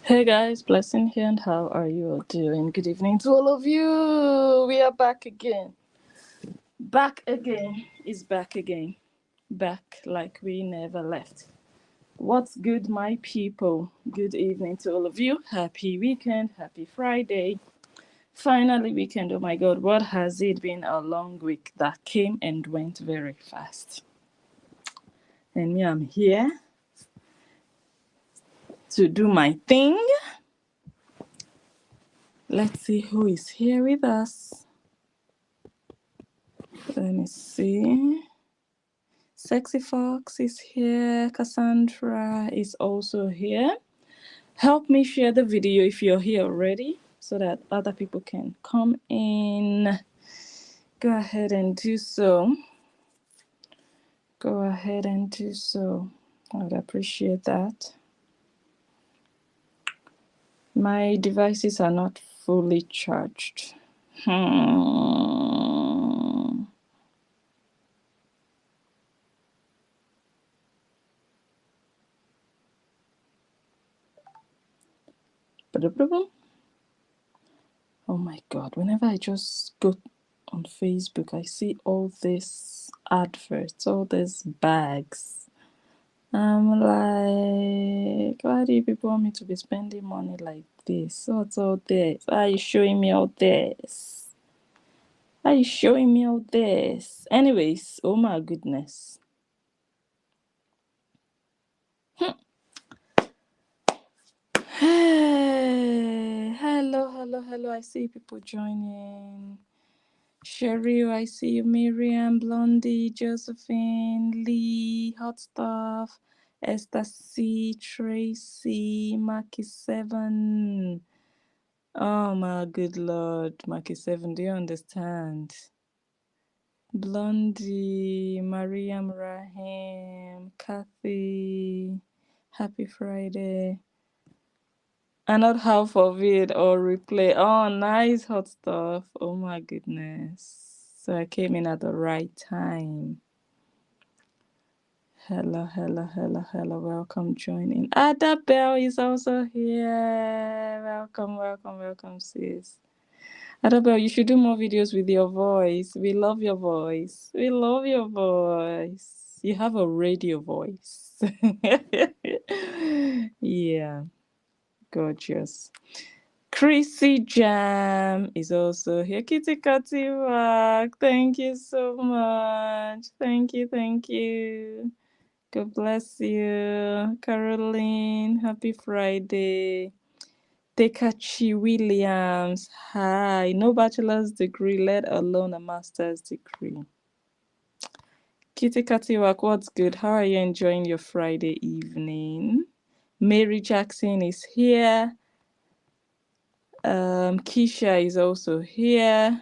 Hey guys, blessing here, and how are you all doing? Good evening to all of you. We are back again. Back again is back again. Back like we never left. What's good, my people? Good evening to all of you. Happy weekend. Happy Friday. Finally, weekend. Oh my God, what has it been? A long week that came and went very fast. And me, I'm here to do my thing. Let's see who is here with us. Let me see. Sexy Fox is here. Cassandra is also here. Help me share the video if you're here already so that other people can come in. Go ahead and do so. Go ahead and do so. I would appreciate that. My devices are not fully charged. Oh my God, whenever I just go on Facebook, I see all these adverts, all these bags. I'm like, why do you people want me to be spending money like this? What's all this? Why are you showing me all this? Why are you showing me all this? Anyways, oh my goodness. Hey, hello. I see people joining. Cheryl, I see you. Miriam, Blondie, Josephine, Lee, Hot Stuff, Esther C, Tracy, Marky 7. Oh my good Lord, Marky 7, do you understand? Blondie, Mariam Rahim, Kathy, happy Friday. And not half of it or replay. Oh, nice Hot Stuff. Oh my goodness. So I came in at the right time. Hello. Welcome, joining. Adabelle is also here. Welcome, sis. Adabelle, you should do more videos with your voice. We love your voice. You have a radio voice. Yeah, gorgeous. Chrissy Jam is also here. Kitty Katiwak, thank you so much. Thank you. God bless you. Caroline, happy Friday. Tekachi Williams, hi. No bachelor's degree, let alone a master's degree. Kitty Katiwak, what's good? How are you enjoying your Friday evening? Mary Jackson is here. Keisha is also here.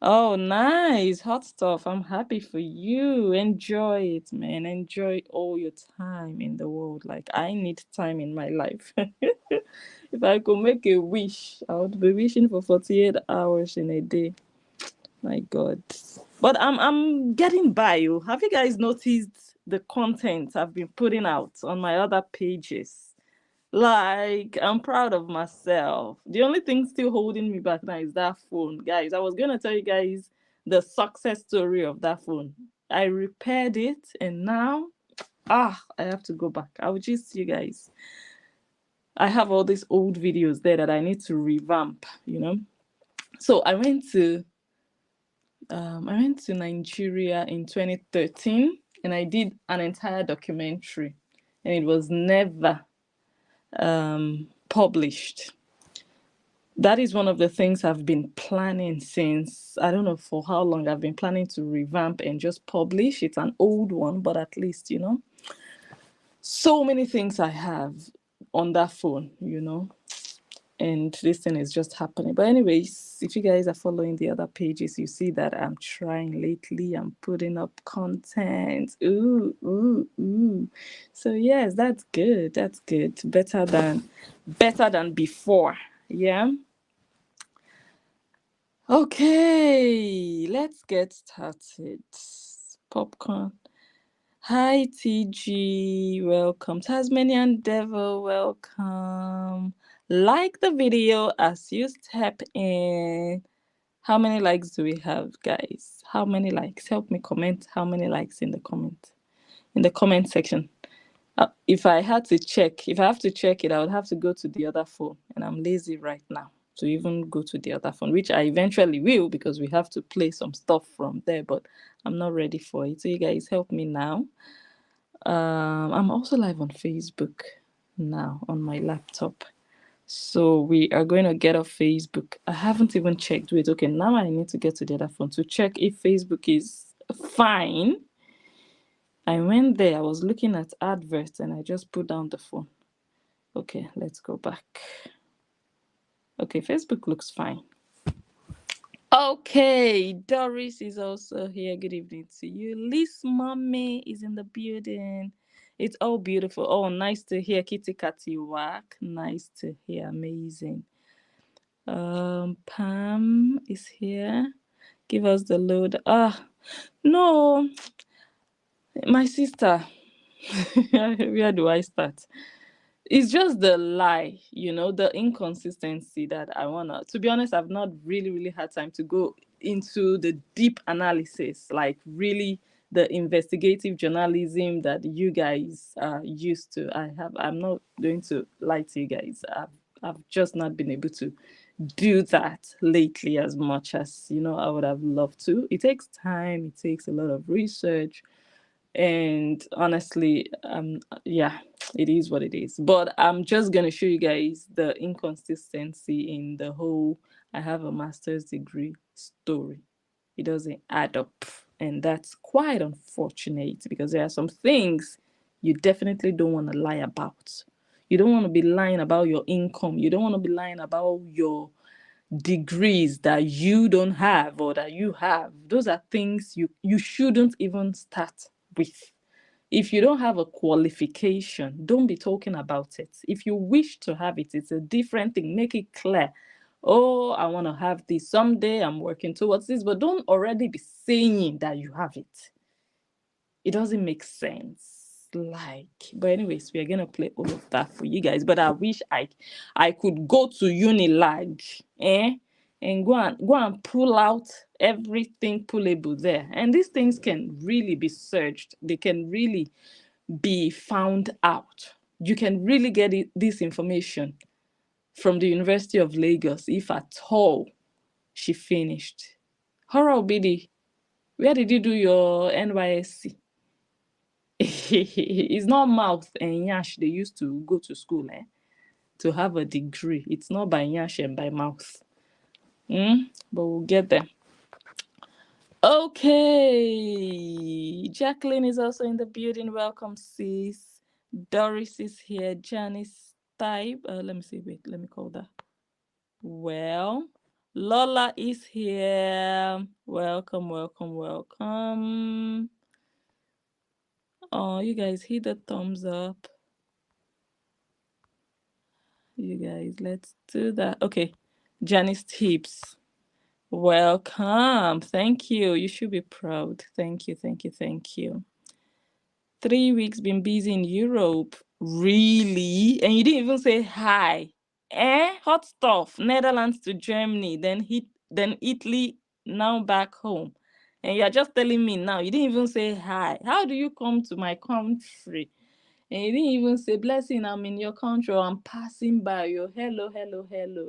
Oh, nice. Hot stuff. I'm happy for you. Enjoy it, man. Enjoy all your time in the world. Like, I need time in my life. If I could make a wish, I would be wishing for 48 hours in a day. My God. But I'm getting by. Have you guys noticed the content I've been putting out on my other pages? Like, I'm proud of myself. The only thing still holding me back now is that phone. Guys, I was going to tell you guys the success story of that phone. I repaired it and now, I have to go back. I will just see you guys. I have all these old videos there that I need to revamp, So I went to Nigeria in 2013 and I did an entire documentary and it was never published. That is one of the things I've been planning since, I don't know for how long. I've been planning to revamp and just publish. It's an old one, but at least, so many things I have on that phone, and this thing is just happening. But anyways, if you guys are following the other pages, you see that I'm trying lately. I'm putting up content. Ooh. So yes, that's good. Better than before. Yeah. Okay, let's get started. Popcorn. Hi TG, welcome. Tasmanian Devil, welcome. Like the video as you step in. How many likes do we have, guys? How many likes? Help me comment how many likes in the comment section. If I have to check it, I would have to go to the other phone, and I'm lazy right now to even go to the other phone, which I eventually will because we have to play some stuff from there, but I'm not ready for it. So you guys help me now. I'm also live on Facebook now on my laptop. So we are going to get off Facebook. I haven't even checked. Wait, okay, now I need to get to the other phone to check if Facebook is fine. I went there, I was looking at adverts and I just put down the phone. Okay, let's go back. Okay, Facebook looks fine. Okay, Doris is also here. Good evening to you. Liz Mommy is in the building. It's all beautiful. Oh, nice to hear Kitty Catty work. Nice to hear. Amazing. Pam is here. Give us the load. No, my sister. Where do I start? It's just the lie, the inconsistency that I wanna. To be honest, I've not really had time to go into the deep analysis, like really the investigative journalism that you guys are used to. I'm not going to lie to you guys. I've just not been able to do that lately as much as I would have loved to. It takes time. It takes a lot of research, and honestly, yeah, it is what it is. But I'm just gonna show you guys the inconsistency in the whole I have a master's degree story. It doesn't add up, and that's quite unfortunate because there are some things you definitely don't want to lie about. You don't want to be lying about your income. You don't want to be lying about your degrees that you don't have or that you have. Those are things you shouldn't even start with. If you don't have a qualification, don't be talking about it. If you wish to have it, it's a different thing. Make it clear. Oh, I want to have this someday. I'm working towards this, but don't already be saying that you have it. It doesn't make sense. But anyways, we are gonna play all of that for you guys. But I wish I could go to Unilag, and go and pull out everything pullable there. And these things can really be searched. They can really be found out. You can really get this information from the University of Lagos if at all she finished. Horror Obidi, where did you do your NYSC? It's not mouth and yash they used to go to school to have a degree. It's not by yash and by mouth. But we'll get there. Okay, Jacqueline is also in the building. Welcome, sis. Doris is here. Janice type. Let me see. Wait, let me call that. Well, Lola is here. Welcome. Oh, you guys hit the thumbs up. You guys, let's do that. Okay, Janice Tips. Welcome. Thank you. You should be proud. Thank you. 3 weeks been busy in Europe. Really? And you didn't even say hi. Hot stuff. Netherlands to Germany, then Italy, now back home. And you're just telling me now. You didn't even say hi. How do you come to my country? And you didn't even say, Blessing, I'm in your country, or I'm passing by you. Hello.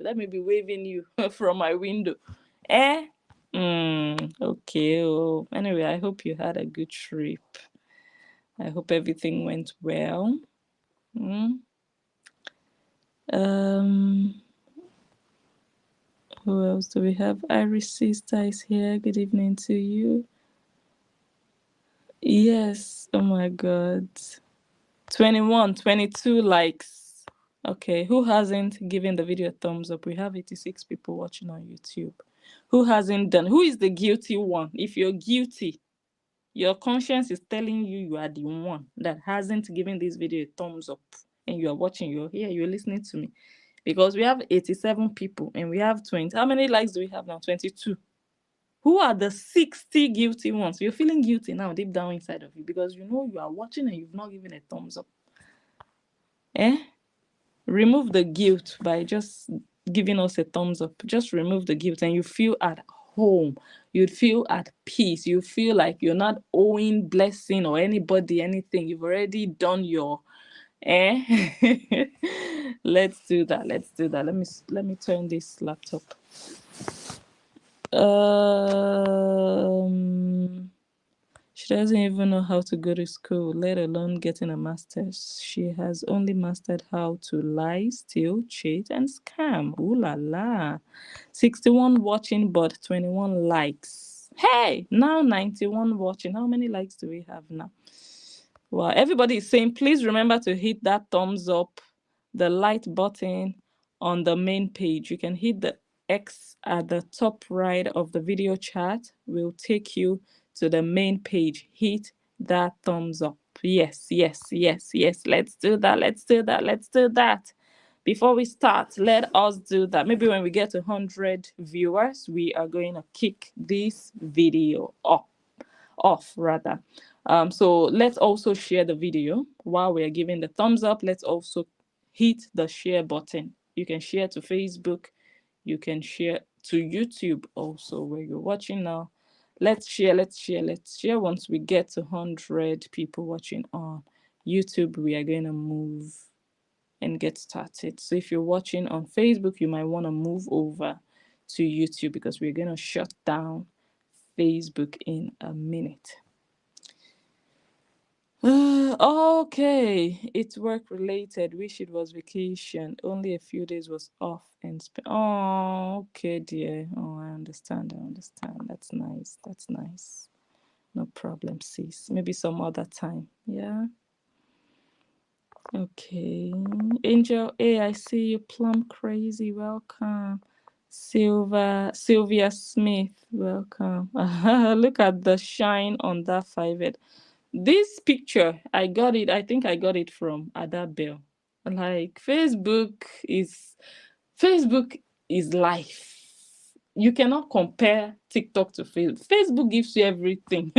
Let me be waving you from my window. Okay. Oh. Anyway, I hope you had a good trip. I hope everything went well. Who else do we have? Iris sister is here. Good evening to you. Yes. Oh my God. 21, 22 likes. Okay. Who hasn't given the video a thumbs up? We have 86 people watching on YouTube. Who hasn't done? Who is the guilty one? If you're guilty, your conscience is telling you are the one that hasn't given this video a thumbs up, and you are watching, you're here, you're listening to me. Because we have 87 people and we have 20. How many likes do we have now? 22. Who are the 60 guilty ones? You're feeling guilty now deep down inside of you because you know you are watching and you've not given a thumbs up. Remove the guilt by just giving us a thumbs up. Just remove the guilt and you feel at home. You'd feel at peace. You feel like you're not owing blessing or anybody anything. You've already done your let's do that. Let me turn this laptop. She doesn't even know how to go to school, let alone getting a master's. She has only mastered how to lie, steal, cheat, and scam. Ooh la la. 61 watching, but 21 likes. Hey, now 91 watching. How many likes do we have now? Well, everybody is saying, please remember to hit that thumbs up, the like button on the main page. You can hit the X at the top right of the video chat. Will take you to the main page. Hit that thumbs up. Yes, yes, yes, yes. Let's do that. Let's do that. Let's do that. Before we start, let us do that. Maybe when we get to 100 viewers, we are going to kick this video off rather. So let's also share the video while we're giving the thumbs up. Let's also hit the share button. You can share to Facebook, you can share to YouTube also where you're watching now. Let's share. Once we get to 100 people watching on YouTube, we are going to move and get started. So if you're watching on Facebook, you might want to move over to YouTube because we're going to shut down Facebook in a minute. Okay, it's work related. Wish it was vacation. Only a few days was off and oh, okay, dear. Oh, I understand. That's nice. No problem, sis. Maybe some other time. Yeah. Okay. Angel A, I see you. Plum Crazy, welcome. Sylvia Smith, welcome. Look at the shine on that 5 This picture, I think I got it from Adabel. Like Facebook is life. You cannot compare TikTok to Facebook. Facebook gives you everything.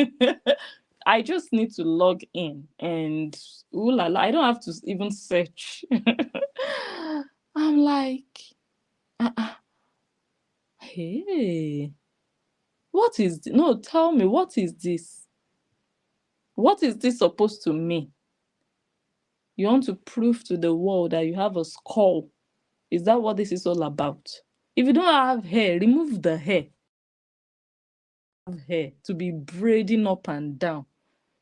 I just need to log in and ooh la la, I don't have to even search. I'm like, hey, what is no, tell me, what is this? What is this supposed to mean? You want to prove to the world that you have a skull. Is that what this is all about? If you don't have hair, remove the hair. Have hair to be braiding up and down.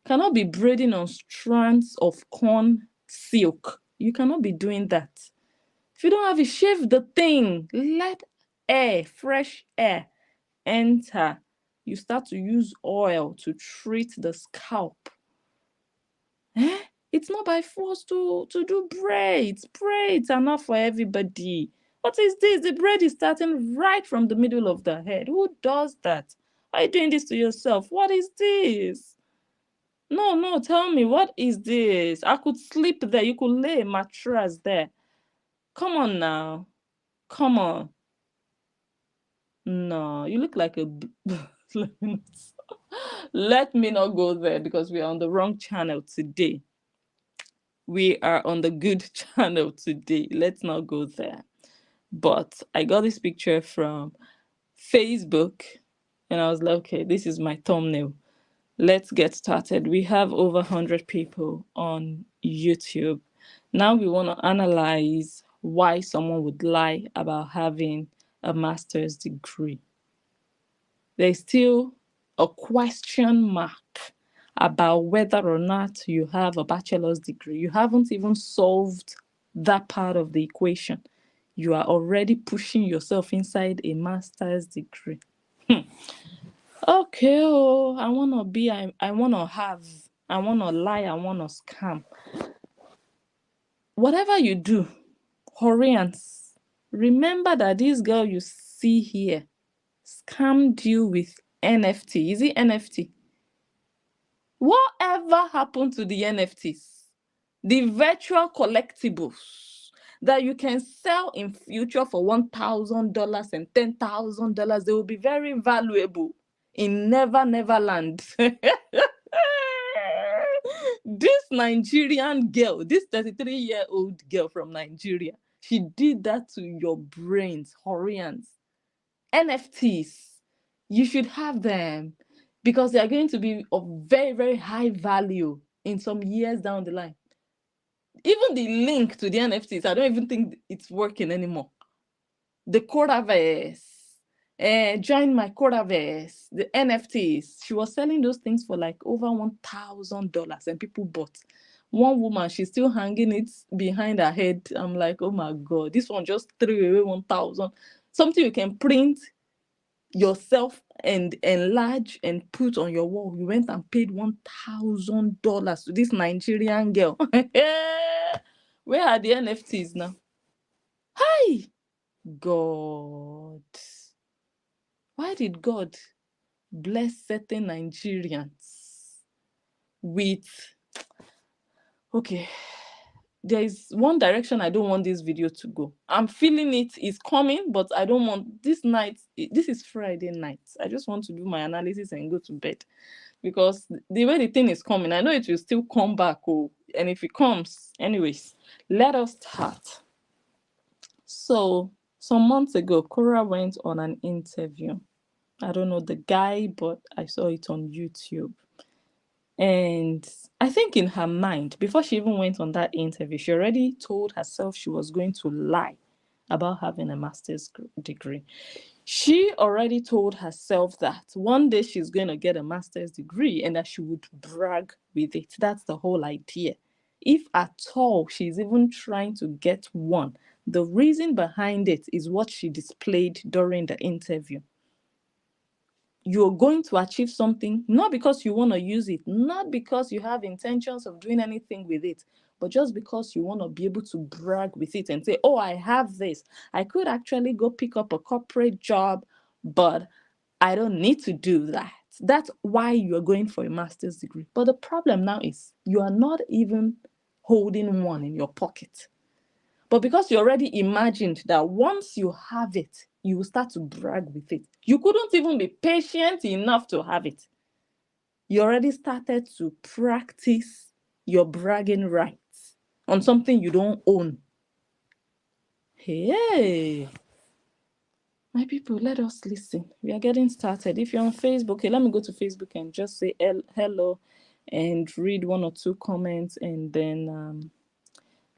Cannot be braiding on strands of corn silk. You cannot be doing that. If you don't have it, shave the thing. Let air, fresh air enter. You start to use oil to treat the scalp. It's not by force to do braids. Braids are not for everybody. What is this? The braid is starting right from the middle of the head. Who does that? Are you doing this to yourself? What is this? No, tell me, what is this? I could sleep there. You could lay a mattress there. Come on now. Come on. No, you look like a... Let me not go there because we are on the wrong channel today. We are on the good channel today. Let's not go there. But I got this picture from Facebook and I was like, okay, this is my thumbnail. Let's get started. We have over 100 people on YouTube. Now we want to analyze why someone would lie about having a master's degree. There's still a question mark about whether or not you have a bachelor's degree. You haven't even solved that part of the equation. You are already pushing yourself inside a master's degree. Okay, I want to be, I want to have, I want to lie, I want to scam. Whatever you do, Horians, remember that this girl you see here scammed you with NFT. Is it NFT? Whatever happened to the NFTs? The virtual collectibles that you can sell in future for $1,000 and $10,000. They will be very valuable. in Never Never Land. This Nigerian girl, this 33-year-old girl from Nigeria, she did that to your brains, Horians. NFTs, you should have them because they are going to be of very, very high value in some years down the line. Even the link to the NFTs, I don't even think it's working anymore. The KORRAverse, join my KORRAverse, the NFTs. She was selling those things for like over $1,000 and people bought. One woman, she's still hanging it behind her head. I'm like, oh my God, this one just threw away 1,000. Something you can print yourself and enlarge and put on your wall. You went and paid $1,000 to this Nigerian girl. Where are the NFTs now? Hi, God. Why did God bless certain Nigerians with... Okay, there is one direction I don't want this video to go. I'm feeling it is coming, but I don't want this night. This is Friday night. I just want to do my analysis and go to bed because the way the thing is coming, I know it will still come back. Oh, and if it comes, anyways, let us start. So some months ago, KORRA went on an interview. I don't know the guy, but I saw it on YouTube. And I think in her mind, before she even went on that interview, she already told herself she was going to lie about having a master's degree. She already told herself that one day she's going to get a master's degree and that she would brag with it. That's the whole idea. If at all she's even trying to get one, the reason behind it is what she displayed during the interview. You're going to achieve something, not because you want to use it, not because you have intentions of doing anything with it, but just because you want to be able to brag with it and say, oh, I have this. I could actually go pick up a corporate job, but I don't need to do that. That's why you're going for a master's degree. But the problem now is you are not even holding one in your pocket. But because you already imagined that once you have it, you will start to brag with it. You couldn't even be patient enough to have it. You already started to practice your bragging rights on something you don't own. Hey, my people, let us listen. We are getting started. If you're on Facebook, okay, let me go to Facebook and just say hello and read one or two comments, and then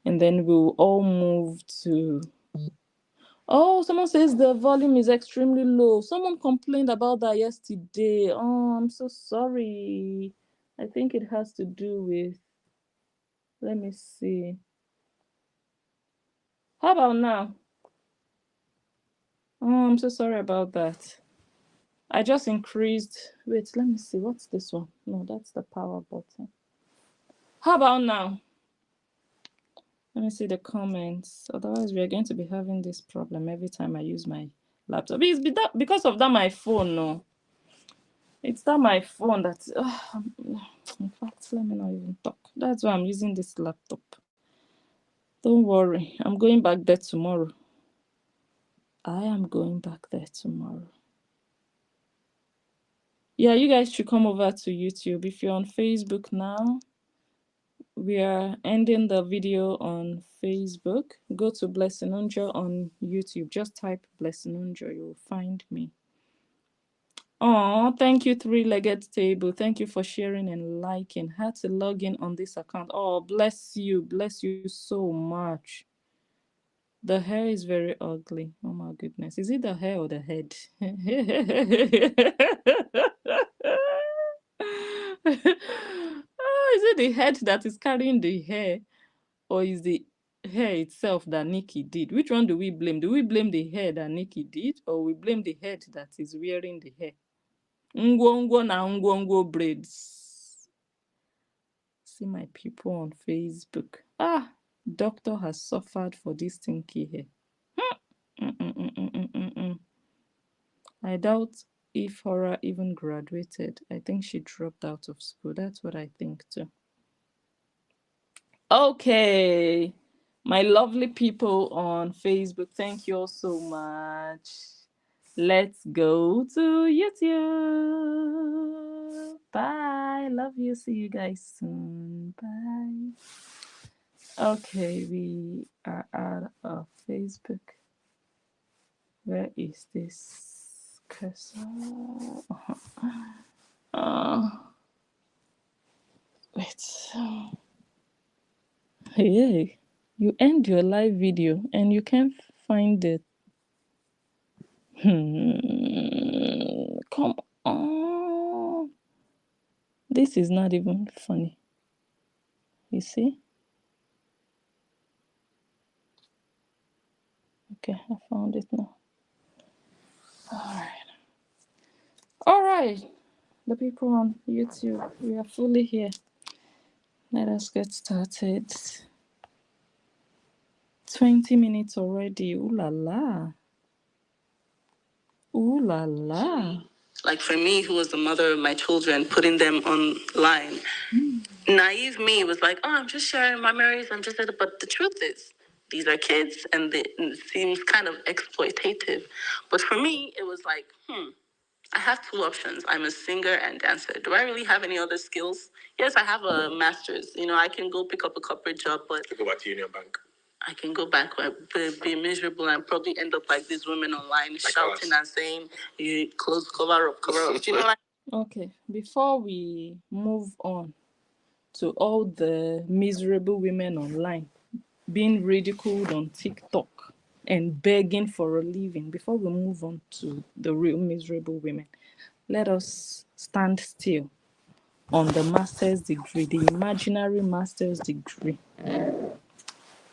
we'll all move to... Oh, someone says the volume is extremely low. Someone complained about that yesterday. Oh, I'm so sorry. I think it has to do with... Let me see. How about now? Oh, I'm so sorry about that. I just increased... Wait, let me see. What's this one? No, that's the power button. How about now? Let me see the comments. Otherwise, we are going to be having this problem every time I use my laptop. It's because of that my phone, no. It's not my phone that... in fact, let me not even talk. That's why I'm using this laptop. Don't worry. I'm going back there tomorrow. I am going back there tomorrow. Yeah, you guys should come over to YouTube. If you're on Facebook now, we are ending the video on Facebook. Go to Blessing Njoh on YouTube. Just type Blessing Njoh. You'll find me. Oh, thank you, Three-Legged Table. Thank you for sharing and liking. Had to log in on this account. Oh, bless you. Bless you so much. The hair is very ugly. Oh my goodness. Is it the hair or the head? Oh, is it the head that is carrying the hair? Or is the hair itself that Nikki did? Which one do we blame? Do we blame the hair that Nikki did? Or we blame the head that is wearing the hair? Ngwongwo na ngwongwo braids. See my people on Facebook. Ah, doctor has suffered for this stinky hair. I doubt if KORRA even graduated. I think she dropped out of school. That's what I think too. Okay, my lovely people on Facebook, thank you all so much. Let's go to YouTube. Bye. Love you. See you guys soon. Bye. Okay, we are out of Facebook. Where is this cursor? Wait. Hey, you end your live video and you can't find it. Come on. This is not even funny. You see? Okay, I found it now. All right. The people on YouTube, we are fully here. Let us get started. 20 minutes already. Ooh la la. Ooh la la. Like for me, who was the mother of my children, putting them online, naive me was like, oh, I'm just sharing my memories. But the truth is, these are kids, and it seems kind of exploitative. But for me, it was like, I have two options. I'm a singer and dancer. Do I really have any other skills? Yes, I have a master's. I can go pick up a corporate job, but go back to Union Bank. I can go back, be miserable, and probably end up like these women online, like shouting and saying, "You close, cover up, cover up." Do you know, like? Okay, before we move on to all the miserable women online being ridiculed on TikTok and begging for a living, before we move on to the real miserable women, let us stand still on the master's degree, the imaginary master's degree.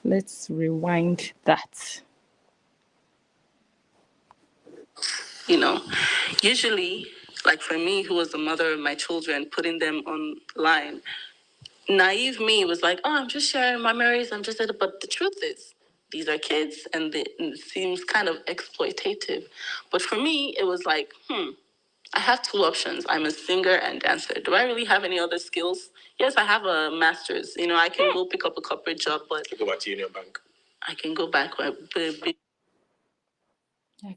Let's rewind that. Usually, like for me, who was the mother of my children, putting them online, naive me was like, oh, I'm just sharing my memories. But the truth is, these are kids, and it seems kind of exploitative. But for me, it was like, I have two options. I'm a singer and dancer. Do I really have any other skills? Yes, I have a master's. I can go pick up a corporate job, but go back to Union Bank. I can go back. I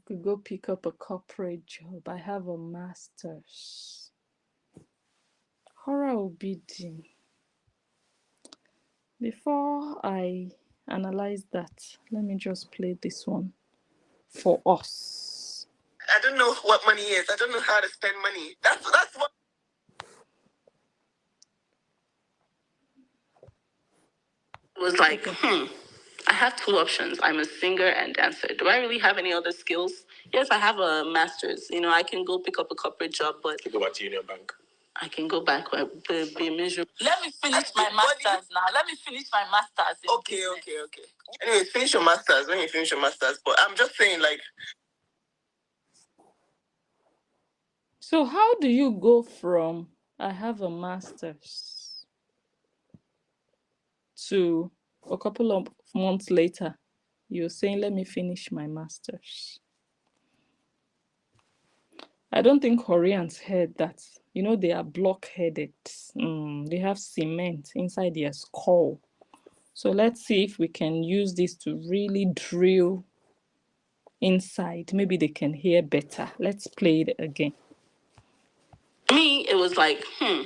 could go pick up a corporate job. I have a master's. KORRA obedient. Before I analyze that, let me just play this one for us. I don't know what money is. I don't know how to spend money. That's what. It was like, I have two options. I'm a singer and dancer. Do I really have any other skills? Yes, I have a master's. I can go pick up a corporate job, but go back to Union Bank. I can go back, be miserable. Let me finish my master's now. Let me finish my master's. Okay. Anyway, finish your master's when you finish your master's. But I'm just saying, like. So how do you go from I have a master's to a couple of months later, you're saying, let me finish my master's? I don't think Koreans heard that. They are blockheaded. They have cement inside their skull. So let's see if we can use this to really drill inside. Maybe they can hear better. Let's play it again. Me, it was like, I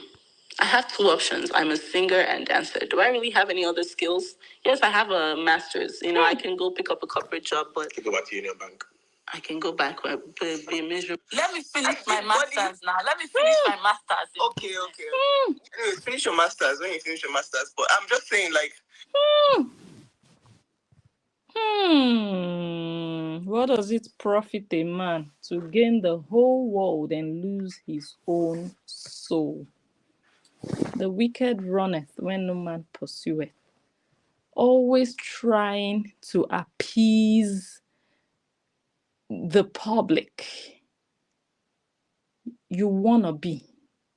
have two options. I'm a singer and dancer. Do I really have any other skills? Yes, I have a master's. I can go pick up a corporate job, but go back to Union Bank. I can go back, be miserable. Let me finish my master's now. Let me finish my master's. Okay. Anyways, finish your master's when you finish your master's. But I'm just saying, like. What does it profit a man to gain the whole world and lose his own soul? The wicked runneth when no man pursueth. Always trying to appease the public. You wanna be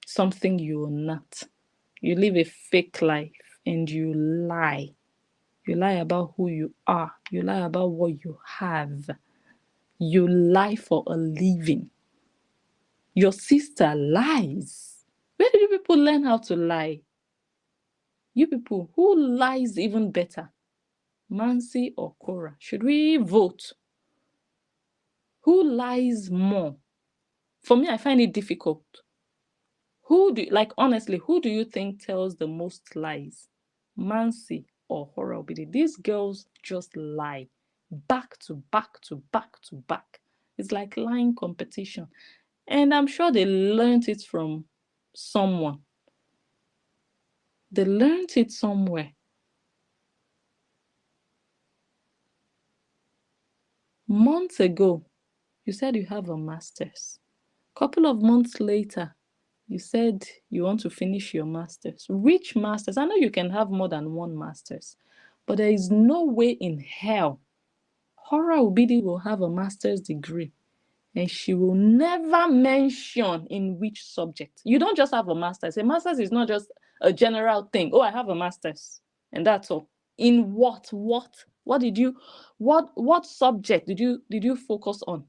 something you're not. You live a fake life and you lie. You lie about who you are. You lie about what you have. You lie for a living. Your sister lies. Where do you people learn how to lie? You people, who lies even better? Mansi or KORRA? Should we vote? Who lies more? For me, I find it difficult. Honestly, who do you think tells the most lies? Mansi or Horror Obidi? These girls just lie back to back to back to back. It's like lying competition. And I'm sure they learned it from someone. They learned it somewhere. Months ago, you said you have a master's. Couple of months later, you said you want to finish your master's. Which master's? I know you can have more than one master's, but there is no way in hell Horror Obidi will have a master's degree and she will never mention in which subject. You don't just have a master's. A master's is not just a general thing. Oh, I have a master's and that's all. In what? What subject did you focus on?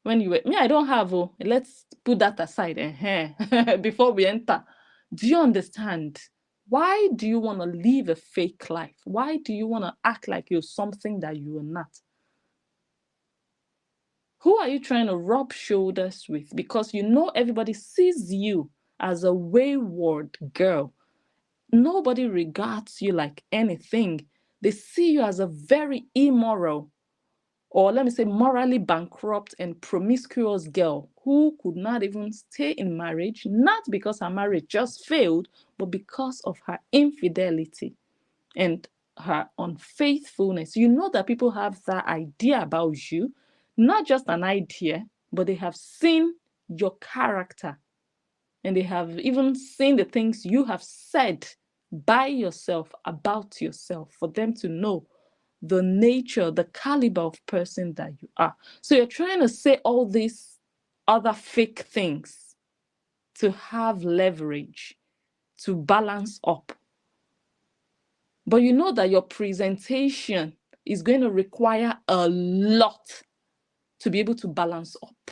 When you were me, I don't have let's put that aside before we enter. Do you understand? Why do you want to live a fake life? Why do you want to act like you're something that you are not? Who are you trying to rub shoulders with? Because you know everybody sees you as a wayward girl. Nobody regards you like anything. They see you as a very immoral, or let me say morally bankrupt and promiscuous girl who could not even stay in marriage, not because her marriage just failed, but because of her infidelity and her unfaithfulness. You know that people have that idea about you, not just an idea, but they have seen your character and they have even seen the things you have said by yourself about yourself for them to know the nature, the caliber of person that you are. So you're trying to say all these other fake things to have leverage, to balance up. But you know that your presentation is going to require a lot to be able to balance up.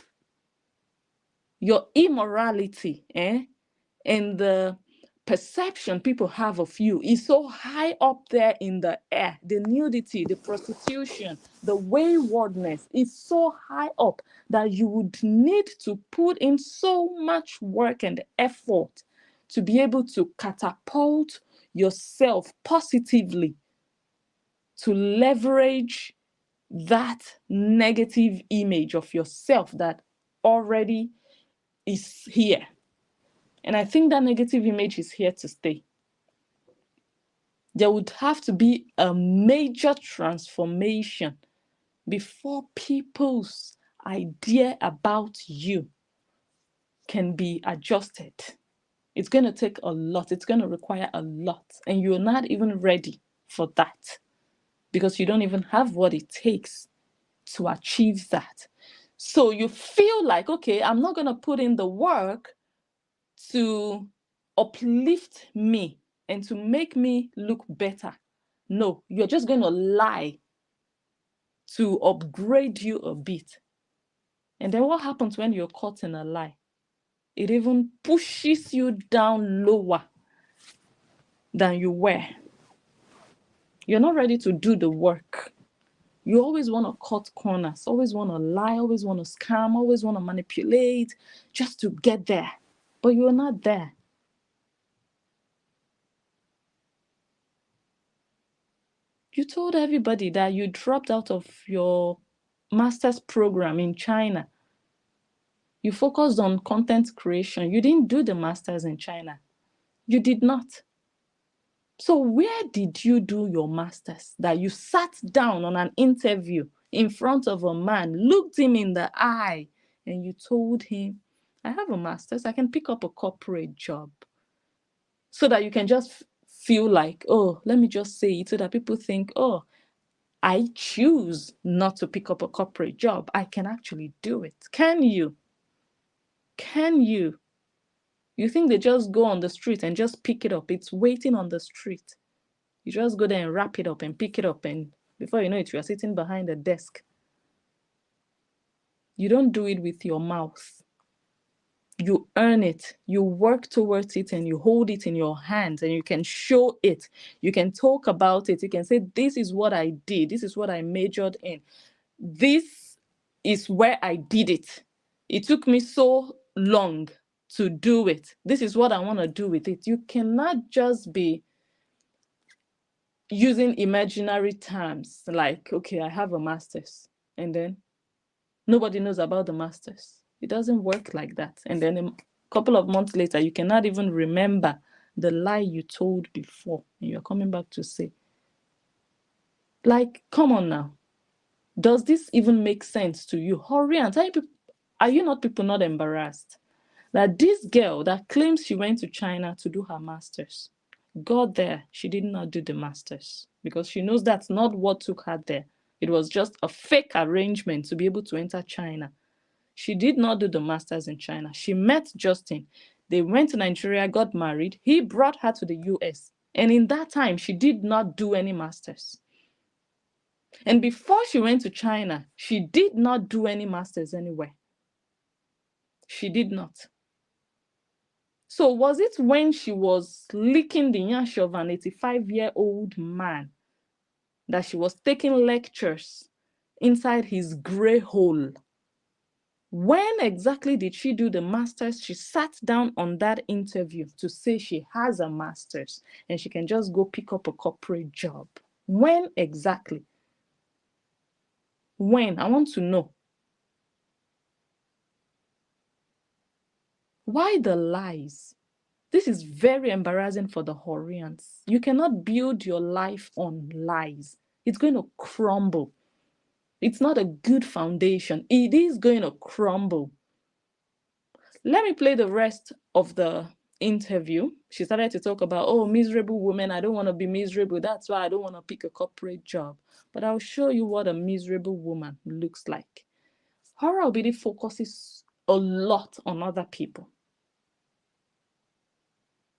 Your immorality, and the perception people have of you is so high up there in the air. The nudity, the prostitution, the waywardness is so high up that you would need to put in so much work and effort to be able to catapult yourself positively, to leverage that negative image of yourself that already is here. And I think that negative image is here to stay. There would have to be a major transformation before people's idea about you can be adjusted. It's going to take a lot. It's going to require a lot. And you're not even ready for that because you don't even have what it takes to achieve that. So you feel like, okay, I'm not going to put in the work to uplift me and to make me look better. No, you're just going to lie to upgrade you a bit. And then what happens when you're caught in a lie? It even pushes you down lower than you were. You're not ready to do the work. You always want to cut corners, always want to lie, always want to scam, always want to manipulate just to get there. But you're not there. You told everybody that you dropped out of your master's program in China. You focused on content creation. You didn't do the master's in China. You did not. So where did you do your master's? That you sat down on an interview in front of a man, looked him in the eye, and you told him, I have a master's, I can pick up a corporate job. So that you can just feel like, oh, let me just say it so that people think, oh, I choose not to pick up a corporate job. I can actually do it. Can you? Can you? You think they just go on the street and just pick it up? It's waiting on the street. You just go there and wrap it up and pick it up, and before you know it, you are sitting behind a desk. You don't do it with your mouth. You earn it, you work towards it, and you hold it in your hands, and you can show it. You can talk about it. You can say, this is what I did. This is what I majored in. This is where I did it. It took me so long to do it. This is what I want to do with it. You cannot just be using imaginary terms like, okay, I have a master's, and then nobody knows about the master's. It doesn't work like that. And then a couple of months later, you cannot even remember the lie you told before, and you're coming back to say, like, come on now. Does this even make sense to you? Hurry and tell people, are you not people not embarrassed that this girl that claims she went to China to do her master's got there, she did not do the master's because she knows that's not what took her there. It was just a fake arrangement to be able to enter China. She did not do the master's in China. She met Justin. They went to Nigeria, got married. He brought her to the US. And in that time, she did not do any master's. And before she went to China, she did not do any master's anywhere. She did not. So was it when she was licking the nyash of an 85-year-old man that she was taking lectures inside his gray hole? When exactly did she do the master's? She sat down on that interview to say she has a master's and she can just go pick up a corporate job. When exactly? When? I want to know. Why the lies? This is very embarrassing for the Horians. You cannot build your life on lies. It's going to crumble. It's not a good foundation. It is going to crumble. Let me play the rest of the interview. She started to talk about, oh, miserable woman, I don't want to be miserable. That's why I don't want to pick a corporate job. But I'll show you what a miserable woman looks like. KORRA Obidi focuses a lot on other people.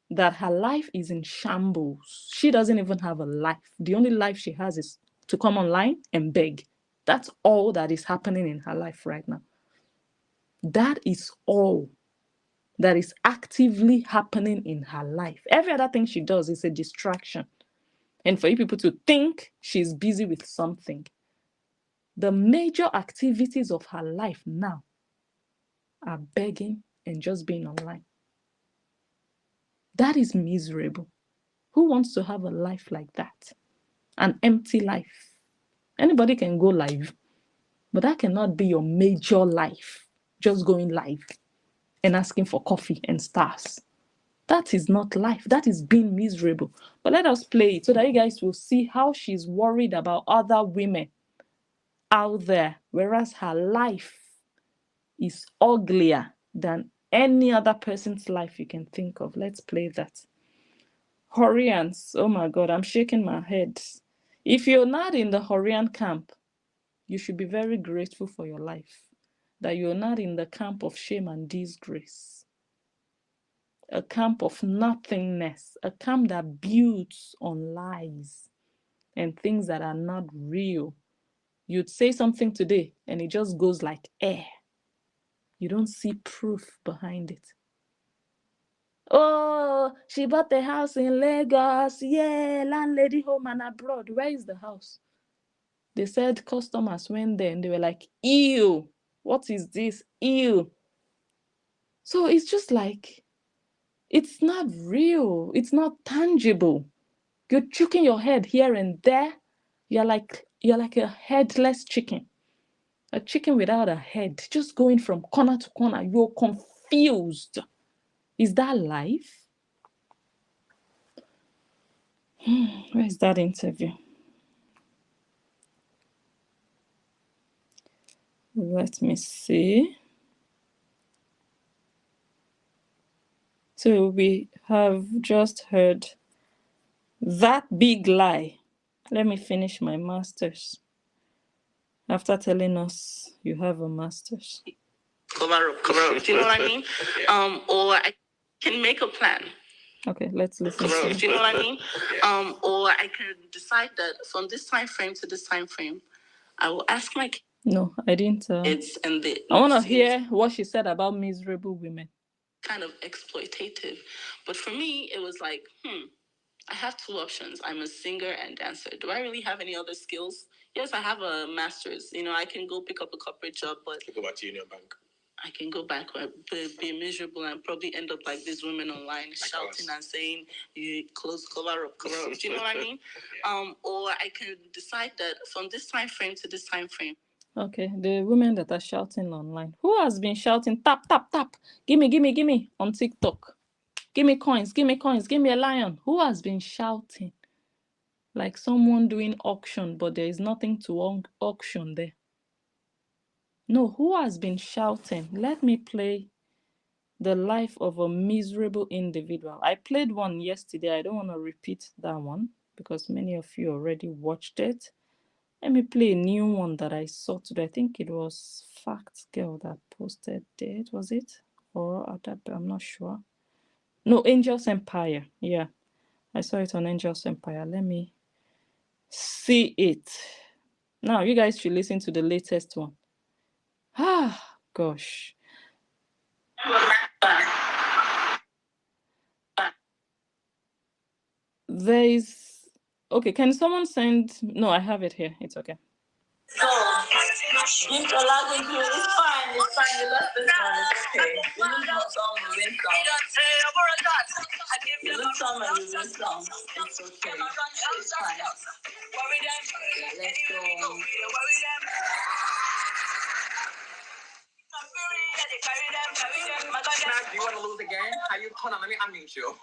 That her life is in shambles. She doesn't even have a life. The only life she has is to come online and beg. That's all that is happening in her life right now. That is all that is actively happening in her life. Every other thing she does is a distraction. And for you people to think she's busy with something. The major activities of her life now are begging and just being online. That is miserable. Who wants to have a life like that? An empty life. Anybody can go live, but that cannot be your major life. Just going live and asking for coffee and stars. That is not life. That is being miserable. But let us play it so that you guys will see how she's worried about other women out there, whereas her life is uglier than any other person's life you can think of. Let's play that. Horians, oh my God, I'm shaking my head. If you're not in the Horian camp, you should be very grateful for your life, that you're not in the camp of shame and disgrace, a camp of nothingness, a camp that builds on lies and things that are not real. You'd say something today and it just goes like air. You don't see proof behind it. Oh, she bought a house in Lagos. Yeah, landlady home and abroad. Where is the house? They said customers went there and they were like, ew, what is this? Ew. So it's just like, it's not real. It's not tangible. You're choking your head here and there. You're like a headless chicken. A chicken without a head, just going from corner to corner. You're confused. Is that life? Where is that interview? Let me see. So we have just heard that big lie. Let me finish my master's. After telling us you have a master's. Cover up. Do you know what I mean? Or I can make a plan. Okay, let's listen. Do you know what I mean? Or I can decide that from this time frame to this time frame, I will ask my kids. No, I didn't. I want to hear what she said about miserable women. Kind of exploitative, but for me, it was like, I have two options. I'm a singer and dancer. Do I really have any other skills? Yes, I have a master's. I can go pick up a corporate job, but you go back to Union Bank. I can go back or be miserable and probably end up like these women online shouting and saying, "You close, cover up, cover up." Do you know what I mean? Yeah. Or I can decide that from this time frame to this time frame. Okay, the women that are shouting online. Who has been shouting tap tap tap? Gimme, gimme, gimme on TikTok. Give me coins, give me coins, give me a lion. Who has been shouting? Like someone doing auction, but there is nothing to auction there. No, who has been shouting? Let me play the life of a miserable individual. I played one yesterday. I don't want to repeat that one because many of you already watched it. Let me play a new one that I saw today. I think it was Fact Girl that posted it. Was it? Or I'm not sure. No, Angel's Empire. Yeah, I saw it on Angel's Empire. Let me see it. Now, you guys should listen to the latest one. Ah, gosh. There is. Okay, can someone send. No, I have it here. It's okay. So, gift or language, it's fine. It's fine. You love this one. It's okay. You lose not some, you win some. You lose some and you win some. It's okay. It's fine. Let's go. Max, do you want to lose again? Hold on, let me unmute you.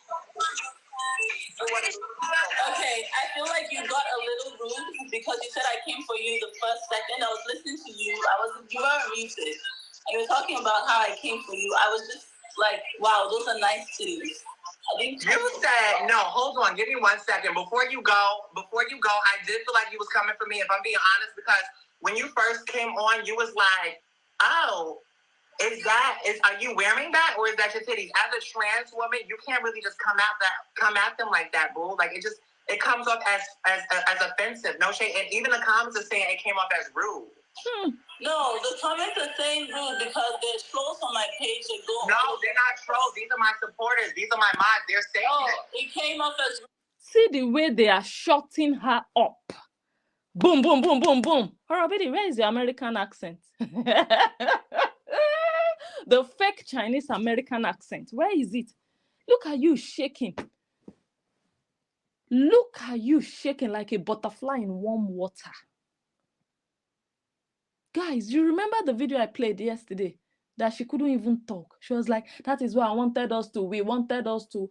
Okay, I feel like you got a little rude because you said I came for you the first second. I was listening to you. You were muted. And you were talking about how I came for you. I was just like, wow, those are nice titties. You said no. Hold on, give me 1 second. Before you go, I did feel like you was coming for me. If I'm being honest, because when you first came on, you was like, "Oh, are you wearing that, or is that your titties?" As a trans woman, you can't really just come at them like that, boo. Like it comes off as offensive. No shade, and even the comments are saying it came off as rude. No, the comments are saying rude because there's trolls on my page that go. No, they're not trolls. These are my supporters. These are my mods. They're saying it came off as. See the way they are shutting her up. Boom, boom, boom, boom, boom. Horribly, where is your American accent? The fake Chinese American accent. Where is it? Look at you shaking. Look at you shaking like a butterfly in warm water. Guys, you remember the video I played yesterday? That she couldn't even talk. She was like, that is what I wanted us to. We wanted us to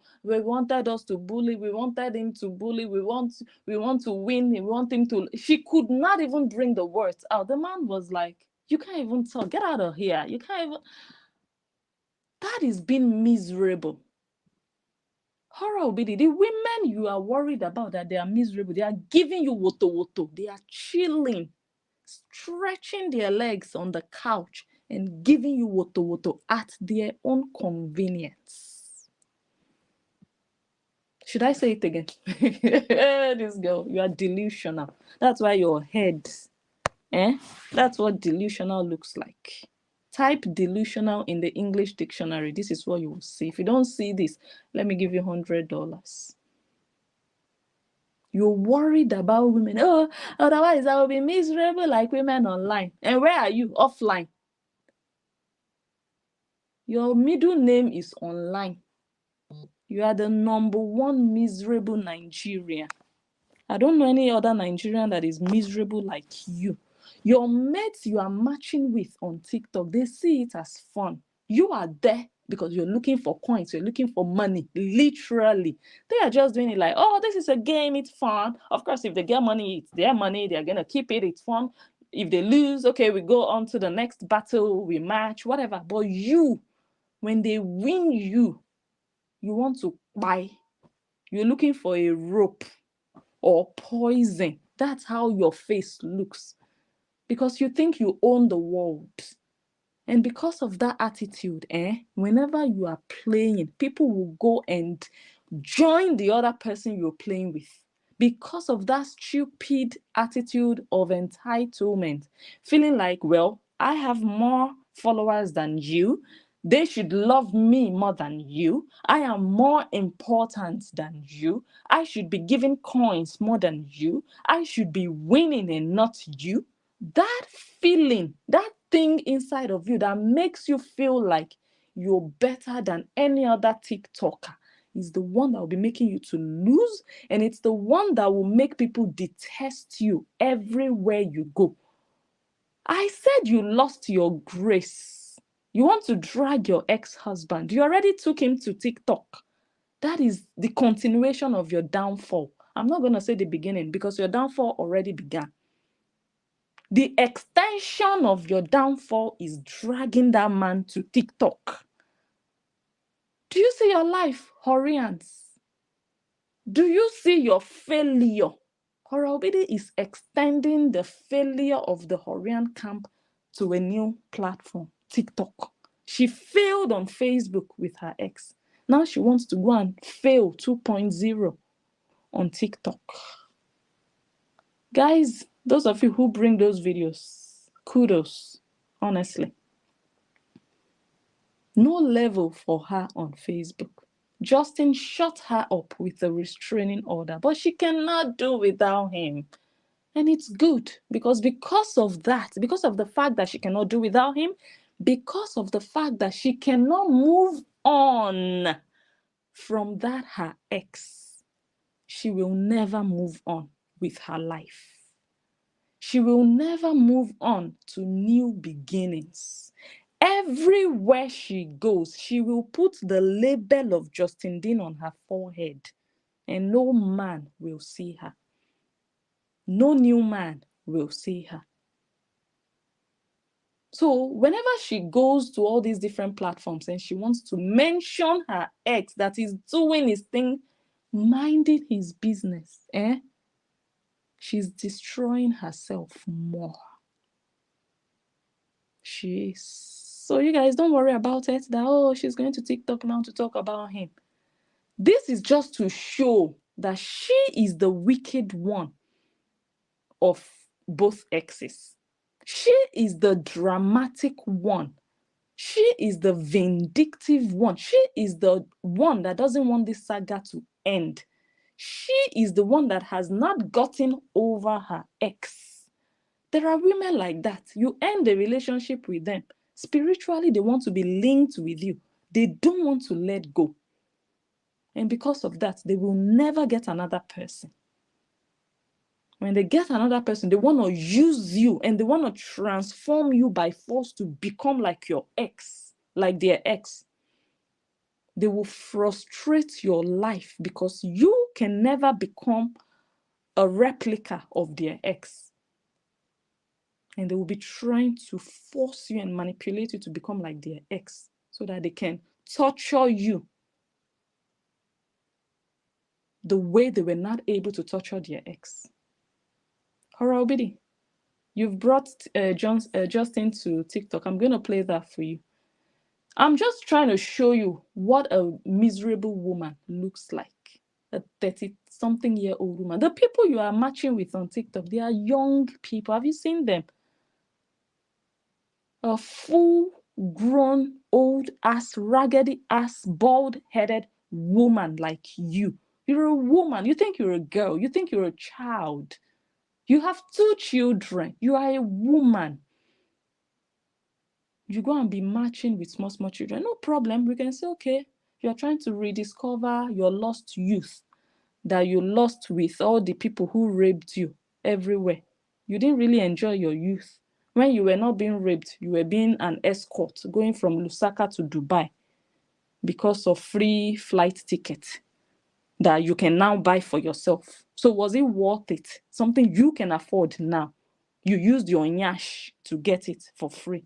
bully. We wanted him to bully. We want to win. We want him to. She could not even bring the words out. The man was like, you can't even talk. Get out of here. You can't even. That is being miserable. Horror Obidi, the women you are worried about that they are miserable, they are giving you woto. They are chilling, stretching their legs on the couch and giving you woto at their own convenience. Should I say it again? This girl, you are delusional. That's why your head, that's what delusional looks like. Type delusional in the English dictionary. This is what you will see. If you don't see this, let me give you $100. You're worried about women. Oh, otherwise I will be miserable like women online. And where are you? Offline. Your middle name is online. You are the number one miserable Nigerian. I don't know any other Nigerian that is miserable like you. Your mates you are matching with on TikTok, they see it as fun. You are there because you're looking for coins, you're looking for money, literally. They are just doing it like, oh, this is a game, it's fun. Of course, if they get money, it's their money, they're going to keep it, it's fun. If they lose, okay, we go on to the next battle, we match, whatever. But you, when they win you want to buy. You're looking for a rope or poison. That's how your face looks. Because you think you own the world. And because of that attitude, whenever you are playing, people will go and join the other person you're playing with. Because of that stupid attitude of entitlement. Feeling like, well, I have more followers than you. They should love me more than you. I am more important than you. I should be giving coins more than you. I should be winning and not you. That feeling, that thing inside of you that makes you feel like you're better than any other TikToker is the one that will be making you to lose. And it's the one that will make people detest you everywhere you go. I said you lost your grace. You want to drag your ex-husband. You already took him to TikTok. That is the continuation of your downfall. I'm not going to say the beginning because your downfall already began. The extension of your downfall is dragging that man to TikTok. Do you see your life, Horians? Do you see your failure? KORRA Obidi is extending the failure of the Horian camp to a new platform, TikTok. She failed on Facebook with her ex. Now she wants to go and fail 2.0 on TikTok. Guys, those of you who bring those videos, kudos, honestly. No level for her on Facebook. Justin shut her up with a restraining order, but she cannot do without him. And it's good because of that, because of the fact that she cannot do without him, because of the fact that she cannot move on from that her ex, she will never move on with her life. She will never move on to new beginnings. Everywhere she goes, she will put the label of Justin Dean on her forehead, and no man will see her. No new man will see her. So whenever she goes to all these different platforms and she wants to mention her ex that is doing his thing, minding his business, she's destroying herself more. She is. So you guys don't worry about it that, she's going to TikTok now to talk about him. This is just to show that she is the wicked one of both exes. She is the dramatic one. She is the vindictive one. She is the one that doesn't want this saga to end. She is the one that has not gotten over her ex. There are women like that. You end the relationship with them. Spiritually, they want to be linked with you. They don't want to let go. And because of that, they will never get another person. When they get another person, they want to use you and they want to transform you by force to become like your ex, like their ex. They will frustrate your life because you can never become a replica of their ex. And they will be trying to force you and manipulate you to become like their ex so that they can torture you the way they were not able to torture their ex. KORRA Obidi, you've brought Justin to TikTok. I'm going to play that for you. I'm just trying to show you what a miserable woman looks like. A 30-something-year-old woman. The people you are matching with on TikTok, they are young people. Have you seen them? A full-grown, old-ass, raggedy-ass, bald-headed woman like you. You're a woman. You think you're a girl. You think you're a child. You have 2 children. You are a woman. You go and be matching with small children. No problem. We can say, okay, you're trying to rediscover your lost youth that you lost with all the people who raped you everywhere. You didn't really enjoy your youth. When you were not being raped, you were being an escort going from Lusaka to Dubai because of free flight ticket that you can now buy for yourself. So was it worth it? Something you can afford now. You used your nyash to get it for free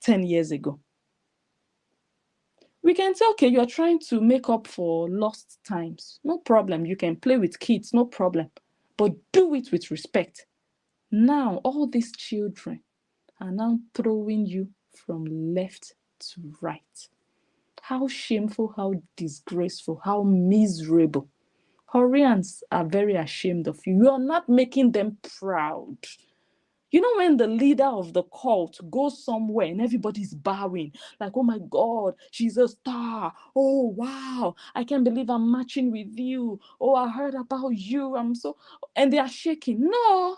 10 years ago. We can say, okay, you're trying to make up for lost times. No problem. You can play with kids, no problem. But do it with respect. Now, all these children are now throwing you from left to right. How shameful, how disgraceful, how miserable. Koreans are very ashamed of you. You are not making them proud. You know, when the leader of the cult goes somewhere and everybody's bowing, like, oh my God, she's a star. Oh, wow, I can't believe I'm matching with you. Oh, I heard about you. And they are shaking. No,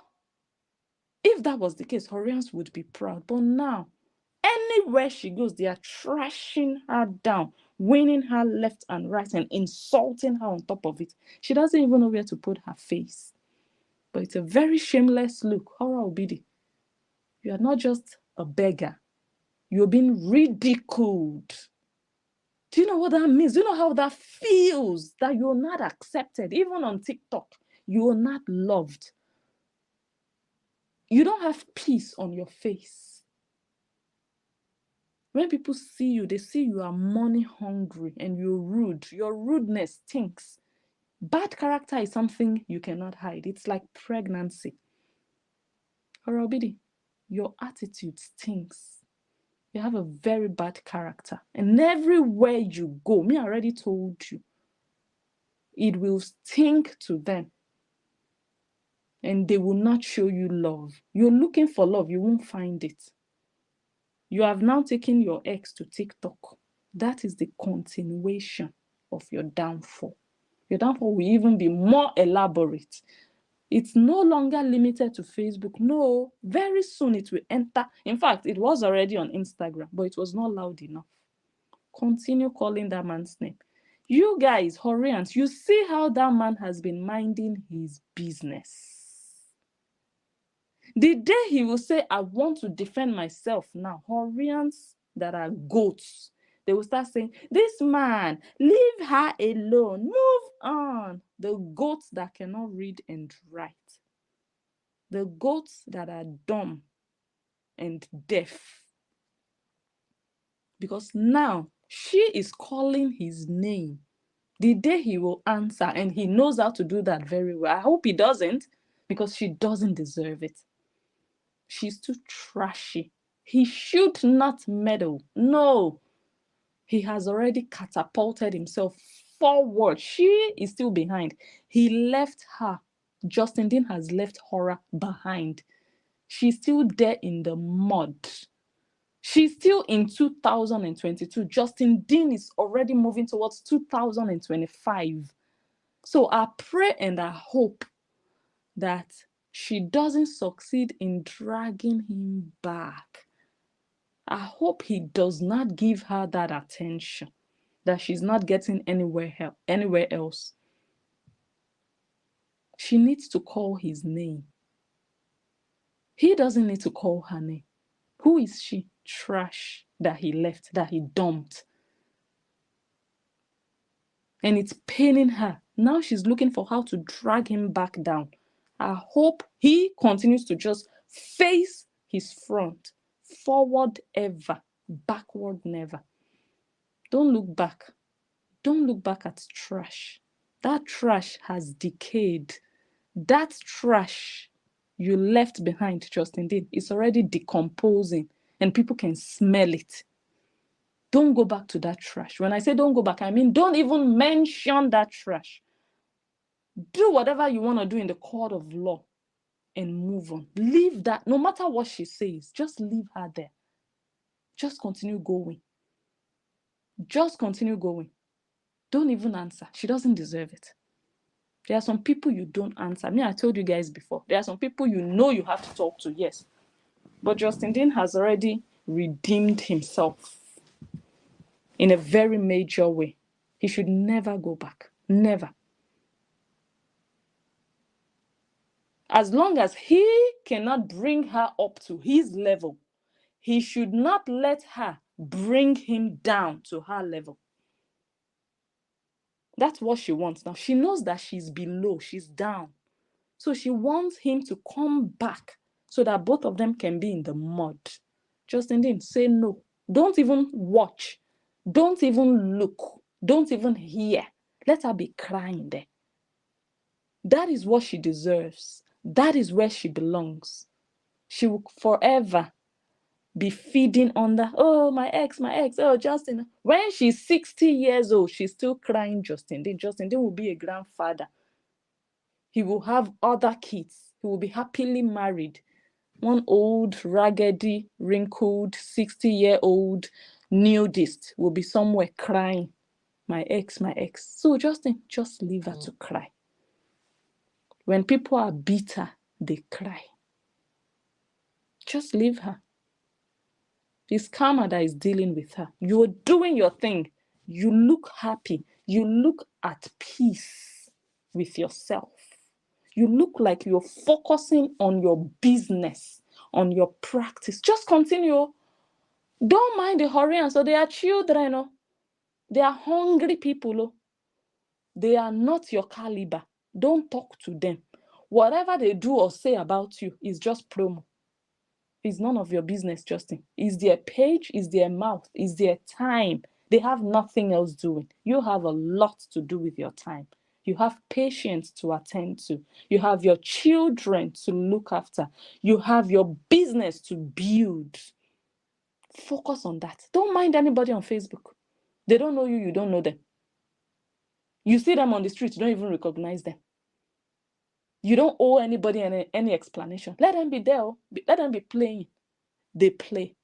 if that was the case, Horians would be proud. But now, anywhere she goes, they are trashing her down, winning her left and right, and insulting her on top of it. She doesn't even know where to put her face. But it's a very shameless look. Korra Obidi, you are not just a beggar. You're being ridiculed. Do you know what that means? Do you know how that feels? That you're not accepted. Even on TikTok, you're not loved. You don't have peace on your face. When people see you, they see you are money hungry and you're rude. Your rudeness stinks. Bad character is something you cannot hide. It's like pregnancy. Horobidi, your attitude stinks. You have a very bad character. And everywhere you go, me already told you, it will stink to them. And they will not show you love. You're looking for love, you won't find it. You have now taken your ex to TikTok. That is the continuation of your downfall. Your downfall will even be more elaborate. It's no longer limited to Facebook. No, very soon it will enter. In fact, it was already on Instagram, but it was not loud enough. Continue calling that man's name. You guys, Horians, you see how that man has been minding his business. The day he will say, I want to defend myself now, Horians that are goats, they will start saying, this man, leave her alone, move on. The goats that cannot read and write. The goats that are dumb and deaf. Because now she is calling his name. The day he will answer, and he knows how to do that very well. I hope he doesn't, because she doesn't deserve it. She's too trashy. He should not meddle. No. He has already catapulted himself forward. She is still behind. He left her. Justin Dean has left KORRA behind. She's still there in the mud. She's still in 2022. Justin Dean is already moving towards 2025. So I pray and I hope that she doesn't succeed in dragging him back. I hope he does not give her that attention that she's not getting anywhere else. She needs to call his name. He doesn't need to call her name. Who is she? Trash that he left, that he dumped. And it's paining her. Now she's looking for how to drag him back down. I hope he continues to just face his front. Forward ever, backward never. Don't look back. Don't look back at trash. That trash has decayed. That trash you left behind, Justin Dean, is already decomposing and people can smell it. Don't go back to that trash. When I say don't go back, I mean don't even mention that trash. Do whatever you want to do in the court of law and move on. Leave that, no matter what she says, just leave her there. Just continue going. Just continue going. Don't even answer. She doesn't deserve it. There are some people you don't answer. I told you guys before. There are some people you know you have to talk to, yes. But Justin Dean has already redeemed himself in a very major way. He should never go back. Never. As long as he cannot bring her up to his level, he should not let her bring him down to her level. That's what she wants now. She knows that she's below, she's down. So she wants him to come back so that both of them can be in the mud. Justin Dean, say no. Don't even watch. Don't even look. Don't even hear. Let her be crying there. That is what she deserves. That is where she belongs. She will forever be feeding under, oh, my ex, oh, Justin. When she's 60 years old, she's still crying Justin Dean. Justin Dean will be a grandfather. He will have other kids. He will be happily married. One old, raggedy, wrinkled, 60-year-old nudist will be somewhere crying, my ex, my ex. So just leave her to cry. When people are bitter, they cry. Just leave her. It's karma that is dealing with her. You're doing your thing. You look happy. You look at peace with yourself. You look like you're focusing on your business, on your practice. Just continue. Don't mind the Hurrians. So they are children. Oh. They are hungry people. Oh. They are not your caliber. Don't talk to them. Whatever they do or say about you is just promo. It's none of your business, Justin. It's their page, it's their mouth, it's their time. They have nothing else doing. You have a lot to do with your time. You have patients to attend to. You have your children to look after. You have your business to build. Focus on that. Don't mind anybody on Facebook. They don't know you, you don't know them. You see them on the street, you don't even recognize them. You don't owe anybody any explanation. Let them be there. Let them be playing. They play.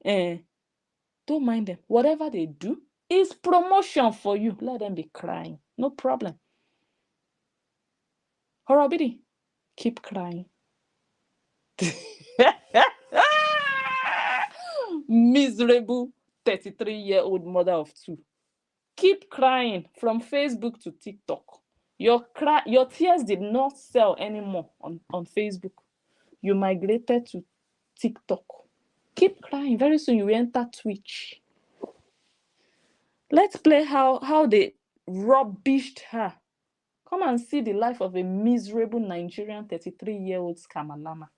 Don't mind them. Whatever they do is promotion for you. Let them be crying. No problem. Horobidi, keep crying. Miserable 33-year-old mother of two. Keep crying from Facebook to TikTok. Your tears did not sell anymore on Facebook. You migrated to TikTok. Keep crying. Very soon you will enter Twitch. Let's play how they rubbished her. Come and see the life of a miserable Nigerian 33-year-old scamalama.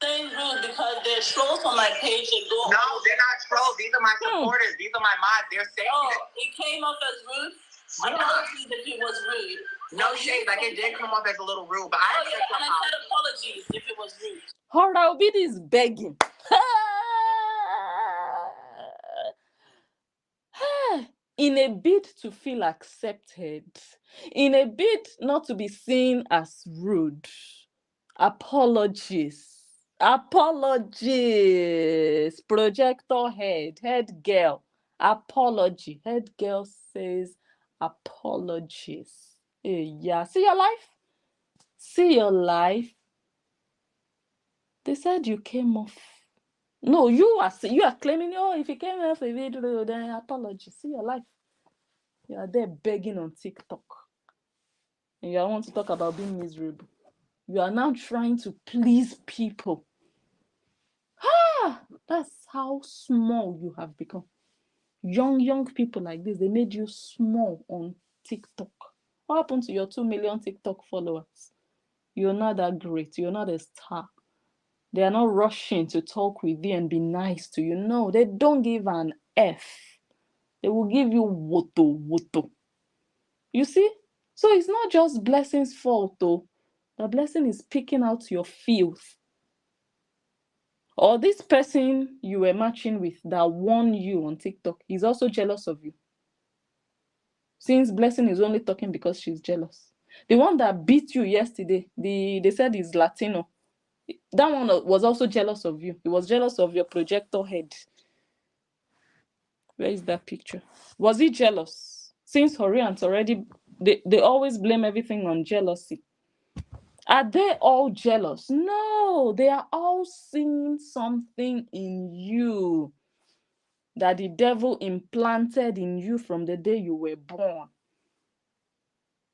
Saying rude because they're trolls on my page and go. No, they're not trolls. These are my supporters. These are my mods. They're saying it came off as rude. Apologies if it was rude. No shade. Like it did come off as a little rude, but I accept and I said apologies if it was rude. Hora Obidi is begging. In a bid to feel accepted, in a bid not to be seen as rude, apologies. Projector head girl, apology. Head girl says apologies. Yeah, see your life? See your life? They said you came off. No, you are claiming, oh, if you came off a video, then apology. See your life. You are there begging on TikTok. And you want to talk about being miserable. You are now trying to please people. That's how small you have become. Young people like this, they made you small on TikTok. What happened to your 2 million TikTok followers? You're not that great. You're not a star. They are not rushing to talk with you and be nice to you. No, they don't give an F. They will give you woto. You see? So it's not just blessing's fault, though. The blessing is picking out your filth. Or this person you were matching with that won you on TikTok is also jealous of you. Since blessing is only talking because she's jealous. The one that beat you yesterday, they said is Latino. That one was also jealous of you. He was jealous of your projector head. Where is that picture? Was he jealous? Since Horians already, they always blame everything on jealousy. Are they all jealous? No, they are all seeing something in you that the devil implanted in you from the day you were born.